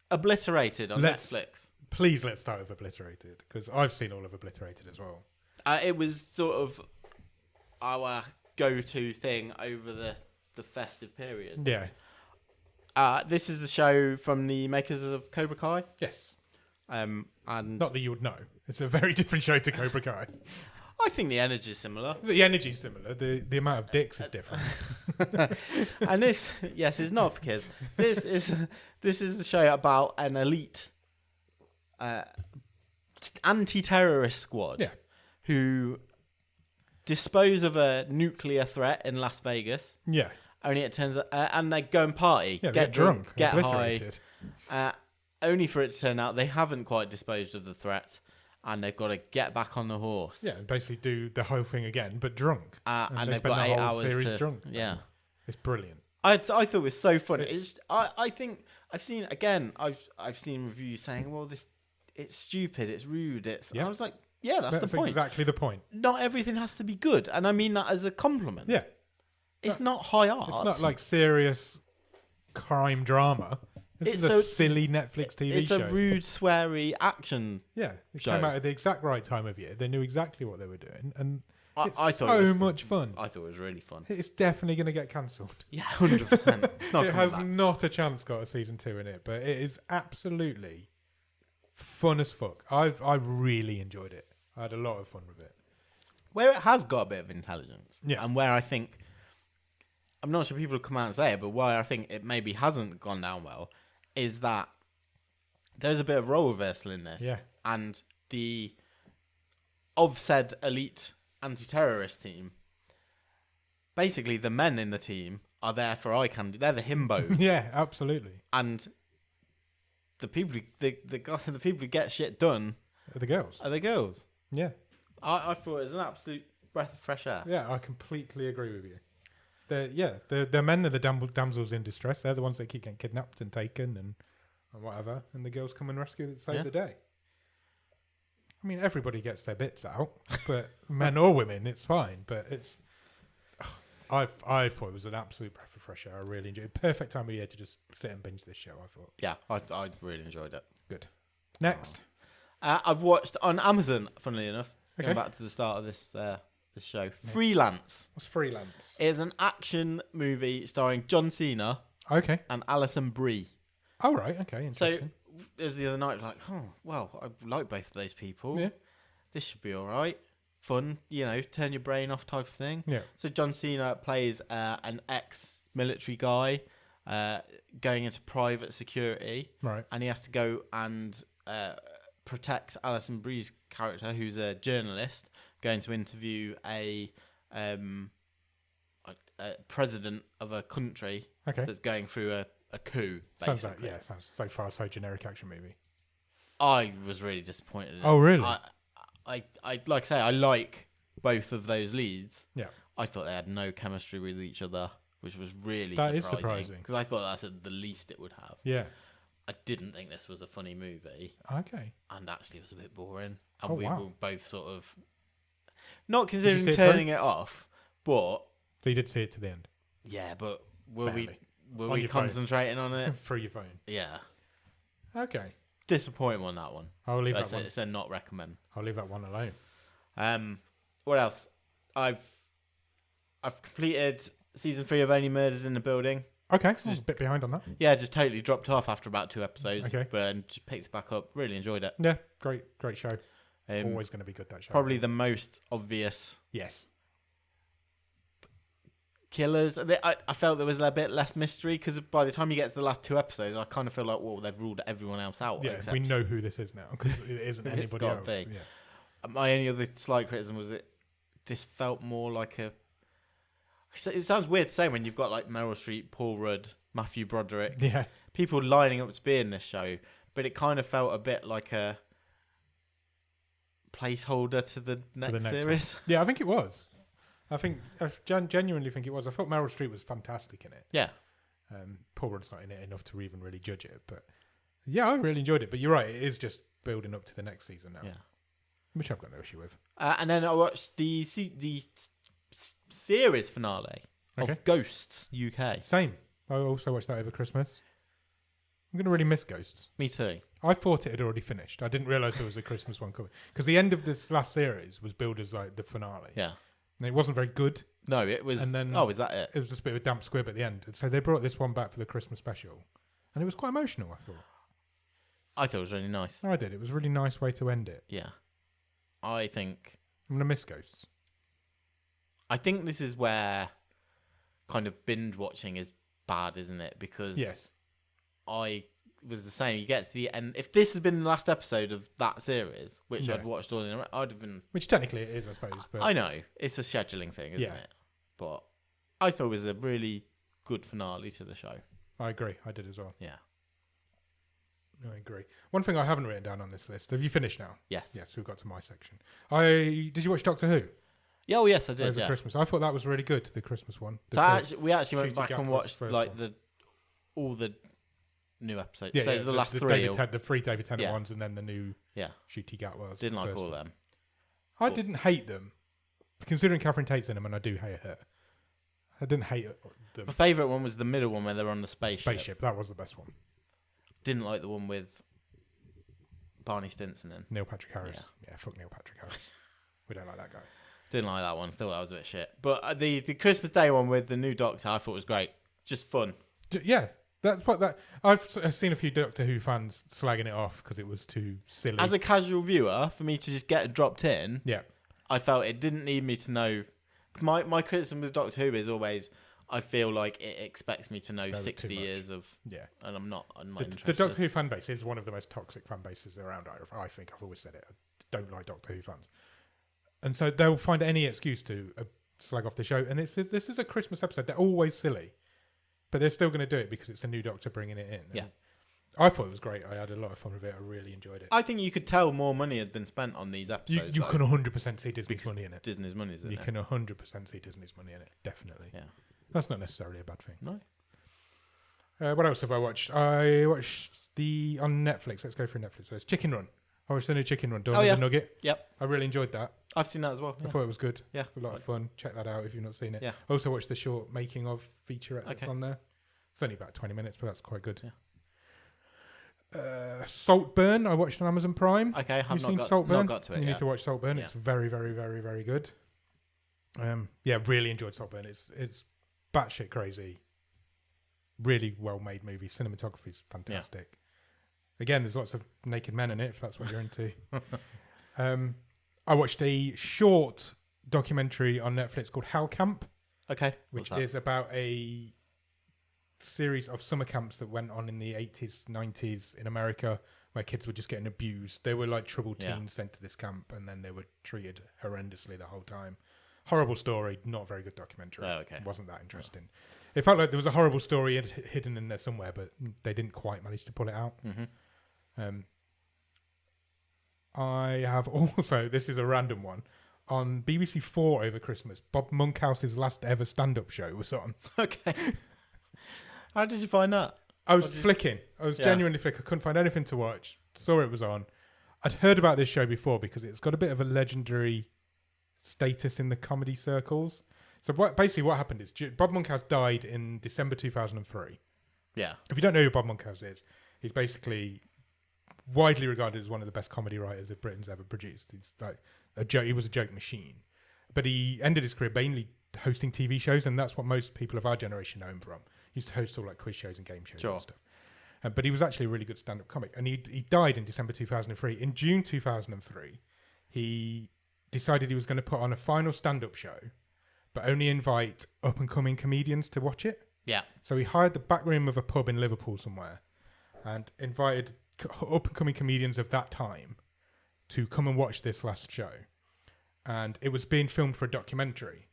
A: Obliterated on Netflix.
B: Please, let's start with Obliterated, because I've seen all of Obliterated as well.
A: It was sort of our go-to thing over the festive period.
B: Yeah.
A: This is the show from the makers of Cobra Kai.
B: Yes.
A: And
B: not that you would know. It's a very different show to Cobra Kai.
A: I think the energy is similar.
B: The energy is similar. The amount of dicks is different.
A: And this, yes, is not for kids. This is the show about an elite anti-terrorist squad who dispose of a nuclear threat in Las Vegas.
B: Yeah.
A: Only it turns out, and they go and party,
B: get drunk,
A: get high. Only for it to turn out they haven't quite disposed of the threat, and they've got to get back on the horse.
B: Yeah, and basically do the whole thing again, but drunk.
A: And they've
B: spend
A: got
B: the
A: 8
B: whole
A: hours
B: series
A: to
B: drunk.
A: Yeah,
B: it's brilliant.
A: I thought it was so funny. I think I've seen reviews saying, well, it's stupid, it's rude, I was like, yeah, that's the point.
B: Exactly the point.
A: Not everything has to be good, and I mean that as a compliment.
B: Yeah,
A: it's not high art.
B: It's not like serious crime drama. This is a silly Netflix TV show.
A: It's a rude, sweary action.
B: Yeah, it
A: show.
B: came out at the exact right time of year. They knew exactly what they were doing, and
A: I thought
B: so much fun.
A: I thought it was really fun.
B: It's definitely going to get cancelled.
A: Yeah, 100%.
B: It has not a chance got a season 2 in it, but it is absolutely fun as fuck. I really enjoyed it. I had a lot of fun with it.
A: Where it has got a bit of intelligence,
B: yeah,
A: and where I think, I'm not sure people will come out and say it, but why I think it maybe hasn't gone down well is that there's a bit of role reversal in this.
B: Yeah.
A: And of said elite anti-terrorist team, basically the men in the team are there for eye candy. They're the himbos.
B: Yeah, absolutely.
A: And the people who get shit done
B: are the girls.
A: Are the girls.
B: Yeah.
A: I thought it was an absolute breath of fresh air.
B: Yeah, I completely agree with you. The men are the damsels in distress. They're the ones that keep getting kidnapped and taken and whatever. And the girls come and rescue and save the day. I mean, everybody gets their bits out, but men or women, it's fine. But I thought it was an absolute breath of fresh air. I really enjoyed it. Perfect time of year to just sit and binge this show, I thought.
A: Yeah, I really enjoyed it.
B: Good. Next.
A: I've watched on Amazon, funnily enough,
B: Okay.
A: going back to the start of this show, yeah. Freelance.
B: What's Freelance?
A: It is an action movie starring John Cena and Alison Brie.
B: Oh, right. Okay, interesting.
A: So, as the other night, like, oh, well, I like both of those people. Yeah. This should be all right. Fun, turn your brain off type of thing.
B: Yeah.
A: So John Cena plays an ex-military guy going into private security.
B: Right.
A: And he has to go and protect Alison Brie's character, who's a journalist, going to interview a president of a country that's going through a coup. Basically.
B: Sounds so far so generic action movie.
A: I was really disappointed in it.
B: Oh, really?
A: I like I say, I like both of those leads.
B: Yeah.
A: I thought they had no chemistry with each other, which was really
B: surprising.
A: Because I thought that's the least it would have.
B: Yeah.
A: I didn't think this was a funny movie.
B: Okay.
A: And actually it was a bit boring. And
B: we
A: were both sort of not considering turning it off, but
B: so you did see it to the end.
A: Yeah, but were we concentrating on it?
B: Through your phone.
A: Yeah.
B: Okay.
A: Disappointing on that one.
B: I'll leave that one.
A: It's a not recommend.
B: I'll leave that one alone.
A: What else? I've completed season 3 of Only Murders in the Building.
B: Okay, so just a bit behind on that.
A: Yeah, just totally dropped off after about 2 episodes.
B: Okay.
A: But just picked it back up. Really enjoyed it.
B: Yeah, great show. Always going to be good, that show.
A: Probably the most obvious.
B: Yes.
A: Killers. I felt there was a bit less mystery because by the time you get to the last 2 episodes, I kind of feel like, well, they've ruled everyone else out.
B: Yeah, we know who this is now because it isn't anybody else. Yeah.
A: My only other slight criticism was this felt more like a. It sounds weird to say when you've got like Meryl Streep, Paul Rudd, Matthew Broderick, people lining up to be in this show, but it kind of felt a bit like a placeholder to the next series.
B: One. Yeah, I think it was. I genuinely think it was. I thought Meryl Streep was fantastic in it.
A: Yeah.
B: Paul Rudd's not in it enough to even really judge it, but yeah, I really enjoyed it. But you're right, it is just building up to the next season now.
A: Yeah.
B: Which I've got no issue with.
A: And then I watched the series finale of Ghosts UK.
B: Same. I also watched that over Christmas. I'm going to really miss Ghosts.
A: Me too.
B: I thought it had already finished. I didn't realise there was a Christmas one coming. Because the end of this last series was billed as like the finale.
A: Yeah.
B: And it wasn't very good.
A: No, it was... And then, is that it?
B: It was just a bit of a damp squib at the end. And so they brought this one back for the Christmas special. And it was quite emotional, I thought.
A: I thought it was really nice.
B: I did. It was a really nice way to end it.
A: Yeah. I think...
B: I'm going to miss Ghosts.
A: I think this is where kind of binge watching is bad, isn't it? Because I was the same. You get to the end. If this had been the last episode of that series, which I'd watched all in a row, I'd have been...
B: Which technically it is, I suppose. But
A: I know. It's a scheduling thing, isn't it? But I thought it was a really good finale to the show.
B: I agree. I did as well.
A: Yeah.
B: I agree. One thing I haven't written down on this list. Have you finished now?
A: Yes.
B: Yes, we've got to my section. Did you watch Doctor Who?
A: Yeah, oh yes, I did.
B: Over Christmas. I thought that was really good, the Christmas one.
A: We actually went back and watched like all the new episodes.
B: Yeah,
A: so
B: yeah,
A: the last three.
B: The three David Tennant ones, and then the new Shooty Gatwas.
A: Didn't like all of them.
B: I didn't hate them, considering Catherine Tate's in them, and I do hate her. I didn't hate them.
A: My favourite one was the middle one where they're on the spaceship.
B: That was the best one.
A: Didn't like the one with Barney Stinson in.
B: Neil Patrick Harris. Yeah, fuck Neil Patrick Harris. We don't like that guy.
A: Didn't like that one. Thought that was a bit shit. But the Christmas Day one with the new Doctor, I thought was great. Just fun.
B: Yeah. That's what that. I've seen a few Doctor Who fans slagging it off because it was too silly.
A: As a casual viewer, for me to just get it dropped in,
B: yeah,
A: I felt it didn't need me to know. My criticism with Doctor Who is always I feel like it expects me to know 60 years of and I'm not interested.
B: The Doctor Who fan base is one of the most toxic fan bases around. I think I've always said it. I don't like Doctor Who fans, and so they'll find any excuse to slag off the show. And this is a Christmas episode. They're always silly. But they're still going to do it because it's a new Doctor bringing it in.
A: Yeah.
B: I thought it was great. I had a lot of fun with it. I really enjoyed it.
A: I think you could tell more money had been spent on these episodes.
B: You can 100% see Disney's money in it.
A: Disney's money is in it.
B: You can 100% see Disney's money in it. Definitely.
A: Yeah.
B: That's not necessarily a bad thing.
A: No.
B: What else have I watched? I watched on Netflix. Let's go through Netflix first. Chicken Run. I watched the new Chicken Run. Dawn of the Nugget.
A: Yep.
B: I really enjoyed that.
A: I've seen that as well.
B: I thought it was good.
A: Yeah.
B: A lot of fun. Check that out if you've not seen it.
A: Yeah.
B: I also watched the short making of featurette that's on there. It's only about 20 minutes, but that's quite good.
A: Yeah.
B: Saltburn, I watched on Amazon Prime.
A: Okay, I've
B: not got
A: to it.
B: You need to watch Saltburn. Yeah. It's very, very, very, very good. Really enjoyed Saltburn. It's batshit crazy. Really well made movie. Cinematography's fantastic. Again, there's lots of naked men in it, if that's what you're into. I watched a short documentary on Netflix called Hell Camp.
A: Okay.
B: Which is about a series of summer camps that went on in the 80s, 90s in America where kids were just getting abused. They were like troubled teens sent to this camp and then they were treated horrendously the whole time. Horrible story, not a very good documentary.
A: Oh, okay.
B: It wasn't that interesting. It felt like there was a horrible story hidden in there somewhere, but they didn't quite manage to pull it out.
A: Mm-hmm.
B: I have also, this is a random one, on BBC 4 over Christmas, Bob Monkhouse's last ever stand-up show was on.
A: Okay. How did you find that?
B: I was flicking. I was genuinely flicking. I couldn't find anything to watch. Saw it was on. I'd heard about this show before because it's got a bit of a legendary status in the comedy circles. So basically what happened is Bob Monkhouse died in December 2003.
A: Yeah.
B: If you don't know who Bob Monkhouse is, he's basically widely regarded as one of the best comedy writers that Britain's ever produced. He's like a joke. He was a joke machine. But he ended his career mainly hosting TV shows, and that's what most people of our generation know him from. He used to host all like quiz shows and game shows and stuff. But he was actually a really good stand-up comic. And he died in December 2003. In June 2003, he decided he was going to put on a final stand-up show, but only invite up-and-coming comedians to watch it.
A: Yeah.
B: So he hired the back room of a pub in Liverpool somewhere and invited up-and-coming comedians of that time to come and watch this last show. And it was being filmed for a documentary.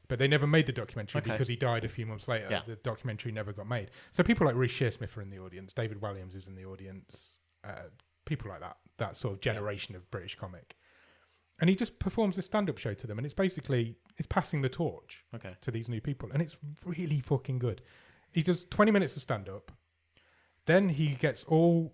B: But they never made the documentary because he died a few months later. Yeah. The documentary never got made. So people like Reece Shearsmith are in the audience. David Walliams is in the audience. People like that sort of generation of British comic. And he just performs a stand-up show to them. And it's basically, it's passing the torch to these new people. And it's really fucking good. He does 20 minutes of stand-up. Then he gets all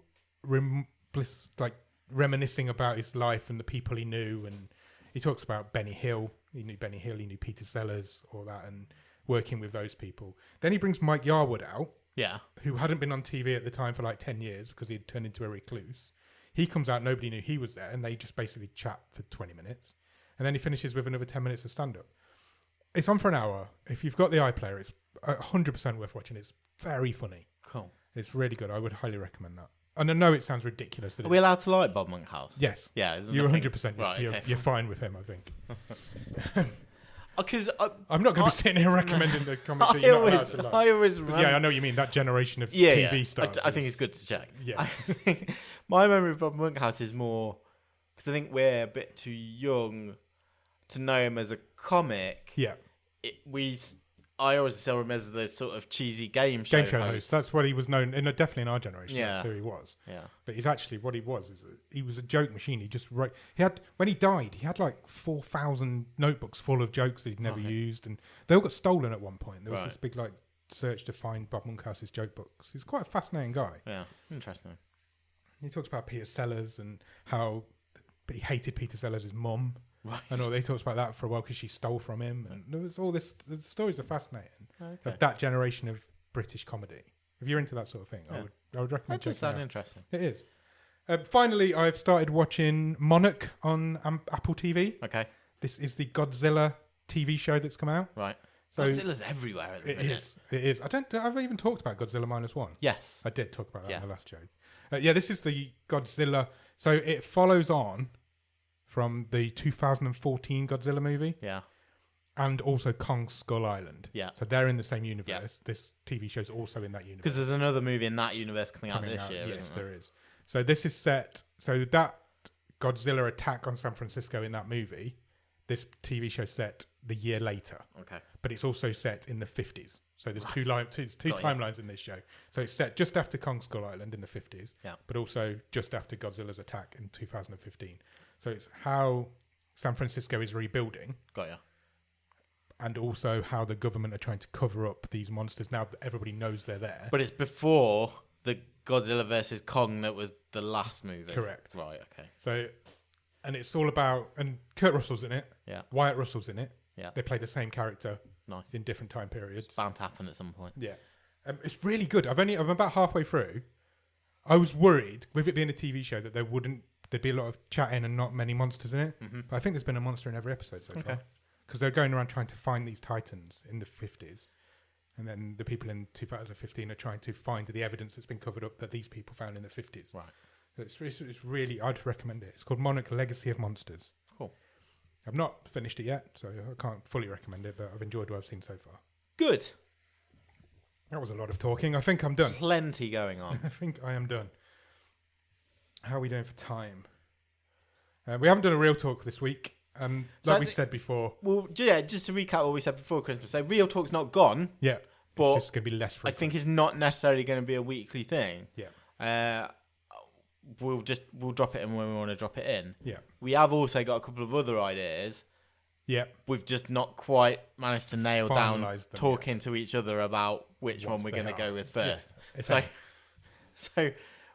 B: reminiscing about his life and the people he knew. And he talks about Benny Hill. He knew Benny Hill, he knew Peter Sellers, all that, and working with those people. Then he brings Mike Yarwood out, who hadn't been on TV at the time for like 10 years because he'd turned into a recluse. He comes out, nobody knew he was there, and they just basically chat for 20 minutes. And then he finishes with another 10 minutes of stand-up. It's on for an hour. If you've got the iPlayer, it's 100% worth watching. It's very funny.
A: Cool.
B: It's really good. I would highly recommend that. And I know it sounds ridiculous.
A: Are we allowed to like Bob Monkhouse?
B: Yes.
A: Yeah.
B: You're 100%. Right, you're fine with him, I think.
A: Because
B: I'm not going to be sitting here recommending the comic that you're not allowed to like.
A: I always remember.
B: Yeah, I know what you mean. That generation of TV stars.
A: I think it's good to check.
B: Yeah.
A: My memory of Bob Monkhouse is more because I think we're a bit too young to know him as a comic.
B: Yeah.
A: I always saw him as the sort of cheesy game show host.
B: That's what he was known in. Definitely in our generation.
A: Yeah.
B: That's who he was.
A: Yeah.
B: But he's actually what he was is he was a joke machine. He just wrote. He had when he died, he had like 4,000 notebooks full of jokes that he'd never used, and they all got stolen at one point. There was this big like search to find Bob Monkhouse's joke books. He's quite a fascinating guy.
A: Yeah, interesting.
B: He talks about Peter Sellers and how he hated Peter Sellers' mum.
A: Right.
B: And all they talked about that for a while because she stole from him, and there was all this. The stories are fascinating of that generation of British comedy. If you're into that sort of thing, I would recommend.
A: That does sound interesting.
B: It is. Finally, I've started watching Monarch on Apple TV.
A: Okay.
B: This is the Godzilla TV show that's come out.
A: Right.
B: So
A: Godzilla's everywhere at the minute.
B: It is. I've even talked about Godzilla -1.
A: Yes.
B: I did talk about that in the last show. This is the Godzilla. So it follows on from the 2014 Godzilla movie.
A: Yeah.
B: And also Kong Skull Island.
A: Yeah.
B: So they're in the same universe. Yeah. This TV show's also in that universe.
A: Because there's another movie in that universe coming out this year,
B: yes,
A: isn't
B: there is. So this is set... So that Godzilla attack on San Francisco in that movie, this TV show set the year later.
A: Okay.
B: But it's also set in the 50s. So there's two timelines in this show. So it's set just after Kong Skull Island in the 50s.
A: Yeah.
B: But also just after Godzilla's attack in 2015. So it's how San Francisco is rebuilding.
A: Got ya.
B: And also how the government are trying to cover up these monsters now that everybody knows they're there.
A: But it's before the Godzilla versus Kong that was the last movie.
B: Correct.
A: Right, okay.
B: So, and it's all about... And Kurt Russell's in it.
A: Yeah.
B: Wyatt Russell's in it.
A: Yeah.
B: They play the same character.
A: Nice.
B: In different time periods.
A: It's bound to happen at some point.
B: Yeah. It's really good. I'm about halfway through. I was worried, with it being a TV show, that there'd be a lot of chatting and not many monsters in it. Mm-hmm. But I think there's been a monster in every episode so far. Because they're going around trying to find these titans in the 50s. And then the people in 2015 are trying to find the evidence that's been covered up that these people found in the 50s.
A: Right.
B: So it's really, I'd recommend it. It's called Monarch Legacy of Monsters.
A: Cool.
B: I've not finished it yet, so I can't fully recommend it, but I've enjoyed what I've seen so far.
A: Good.
B: That was a lot of talking. I think I'm done.
A: Plenty going on.
B: I think I am done. How are we doing for time? We haven't done a real talk this week. Like we said before.
A: Well, yeah, just to recap what we said before Christmas. So Real Talk's not gone.
B: Yeah.
A: But
B: it's just going to be less frequent.
A: I think it's not necessarily going to be a weekly thing.
B: Yeah.
A: We'll drop it in when we want to drop it in.
B: Yeah.
A: We have also got a couple of other ideas.
B: Yeah.
A: We've just not quite managed to nail down talking to each other about which one we're going to go with first. Yeah. So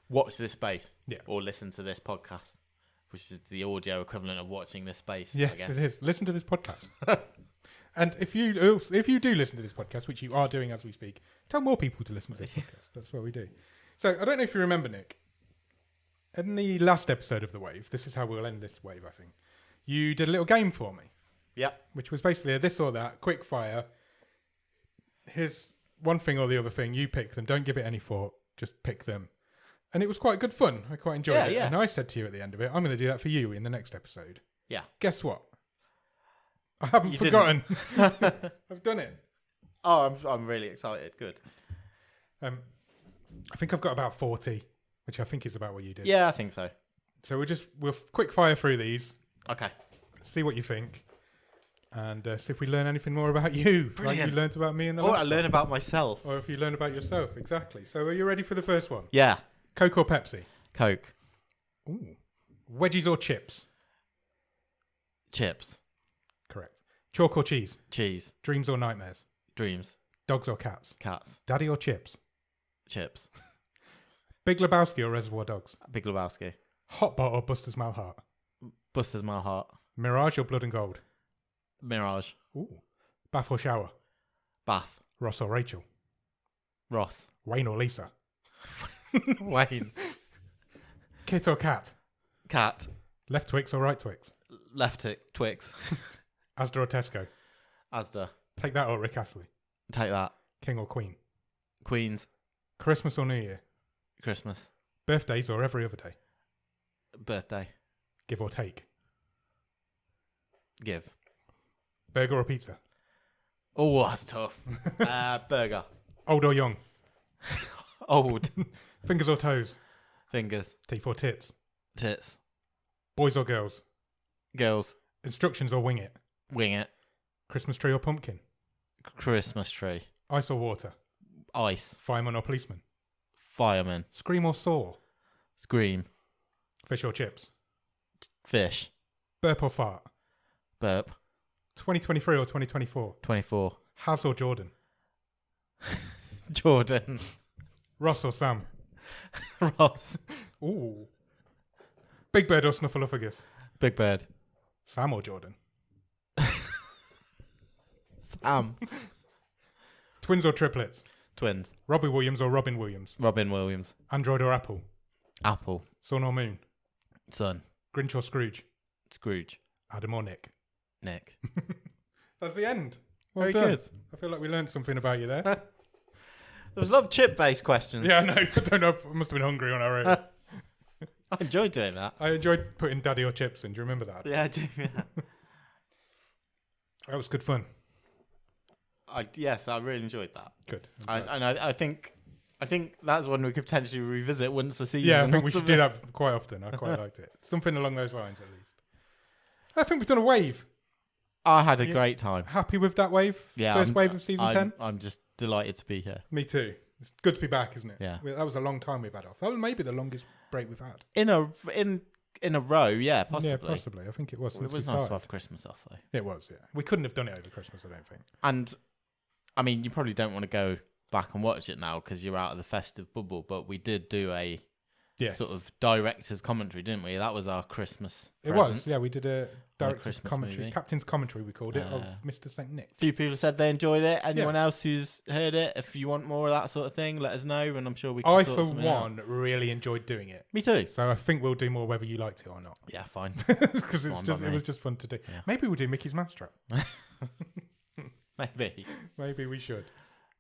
A: watch this space.
B: Yeah.
A: Or listen to this podcast, which is the audio equivalent of watching this space.
B: Yes,
A: I guess.
B: it is. Listen to this podcast. And if you do listen to this podcast, which you are doing as we speak, tell more people to listen to this podcast. That's what we do. So I don't know if you remember, Nick, in the last episode of The Wave, this is how we'll end this wave, I think, you did a little game for me.
A: Yep.
B: Which was basically a this or that, quick fire. Here's one thing or the other thing. You pick them. Don't give it any thought. Just pick them. And it was quite good fun. I quite enjoyed it. Yeah. And I said to you at the end of it, I'm going to do that for you in the next episode.
A: Yeah.
B: Guess what? I haven't forgotten. I've done it.
A: Oh, I'm really excited. Good.
B: I think I've got about 40, which I think is about what you did.
A: Yeah, I think so.
B: So we'll quick fire through these.
A: Okay.
B: See what you think. And see if we learn anything more about you.
A: Brilliant.
B: Like you learned about me in the
A: last
B: one.
A: I learn about myself.
B: Or if you learn about yourself. Exactly. So are you ready for the first one?
A: Yeah.
B: Coke or Pepsi?
A: Coke.
B: Ooh. Wedgies or chips?
A: Chips.
B: Correct. Chalk or cheese?
A: Cheese.
B: Dreams or nightmares?
A: Dreams.
B: Dogs or cats?
A: Cats.
B: Daddy or chips?
A: Chips.
B: Big Lebowski or Reservoir Dogs?
A: Big Lebowski.
B: Hotbot or Buster's Malheart?
A: Buster's Malheart.
B: Mirage or Blood and Gold?
A: Mirage.
B: Ooh. Bath or shower?
A: Bath.
B: Ross or Rachel?
A: Ross.
B: Wayne or Lisa?
A: Wayne.
B: Kit or cat?
A: Cat.
B: Left Twix or right Twix?
A: Left Twix.
B: Asda or Tesco?
A: Asda.
B: Take that or Rick Astley?
A: Take that.
B: King or Queen?
A: Queens.
B: Christmas or New Year?
A: Christmas.
B: Birthdays or every other day?
A: Birthday.
B: Give or take?
A: Give.
B: Burger or pizza?
A: Oh, that's tough. Burger.
B: Old or young?
A: Old.
B: Fingers or toes?
A: Fingers.
B: Teeth or tits?
A: Tits.
B: Boys or girls?
A: Girls.
B: Instructions or wing it?
A: Wing it.
B: Christmas tree or pumpkin?
A: Christmas tree.
B: Ice or water?
A: Ice.
B: Fireman or policeman?
A: Fireman.
B: Scream or saw?
A: Scream.
B: Fish or chips?
A: Fish.
B: Burp or fart?
A: Burp.
B: 2023 or 2024?
A: 24.
B: Haz or Jordan?
A: Jordan.
B: Ross or Sam?
A: Ross.
B: Ooh. Big Bird or Snuffleupagus?
A: Big Bird.
B: Sam or Jordan?
A: Sam.
B: Twins or triplets?
A: Twins.
B: Robbie Williams or Robin Williams?
A: Robin Williams.
B: Android or Apple?
A: Apple.
B: Sun or Moon?
A: Sun.
B: Grinch or Scrooge?
A: Scrooge.
B: Adam or Nick?
A: Nick.
B: That's the end. Well
A: Very
B: done.
A: good.
B: I feel like we learned something about you there.
A: There was a lot of chip-based questions.
B: Yeah, no, I don't know. I must have been hungry on our own.
A: I enjoyed doing that.
B: I enjoyed putting Daddy or Chips in. Do you remember that?
A: Yeah, I do. Yeah.
B: That was good fun.
A: Yes, I really enjoyed that.
B: Good.
A: I think that's one we could potentially revisit once a season.
B: Yeah, I think we should do that quite often. I quite liked it. Something along those lines, at least. I think we've done a wave.
A: I had a great time.
B: Happy with that wave?
A: Yeah,
B: First wave of season 10?
A: I'm just delighted to be here.
B: Me too. It's good to be back, isn't it?
A: Yeah.
B: That was a long time we've had off. That was maybe the longest break we've had.
A: In a row, yeah, possibly.
B: Yeah, possibly. I think it was.
A: Well, it was nice to have Christmas off, though.
B: It was, yeah. We couldn't have done it over Christmas, I don't think.
A: And, I mean, you probably don't want to go back and watch it now because you're out of the festive bubble, but we did do a sort of director's commentary, didn't we? That was our Christmas present.
B: Was, yeah. We did a director's commentary,
A: movie.
B: Captain's commentary, we called it, of Mr. St. Nick.
A: A few people said they enjoyed it. Anyone else who's heard it, if you want more of that sort of thing, let us know, and I'm sure we can
B: I,
A: sort
B: for
A: something
B: one,
A: out.
B: really enjoyed doing it.
A: Me too.
B: So I think we'll do more whether you liked it or not.
A: Yeah, fine.
B: Because it was just fun to do.
A: Yeah.
B: Maybe we'll do Mickey's Mousetrap.
A: Maybe.
B: Maybe we should.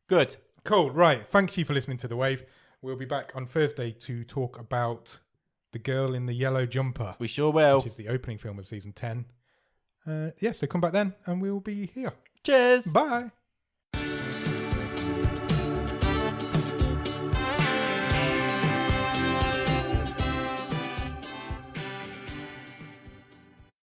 A: Good.
B: Cool. Right. Thank you for listening to The Wave. We'll be back on Thursday to talk about The Girl in the Yellow Jumper.
A: We sure will.
B: Which is the opening film of season 10. So come back then and we'll be here.
A: Cheers.
B: Bye.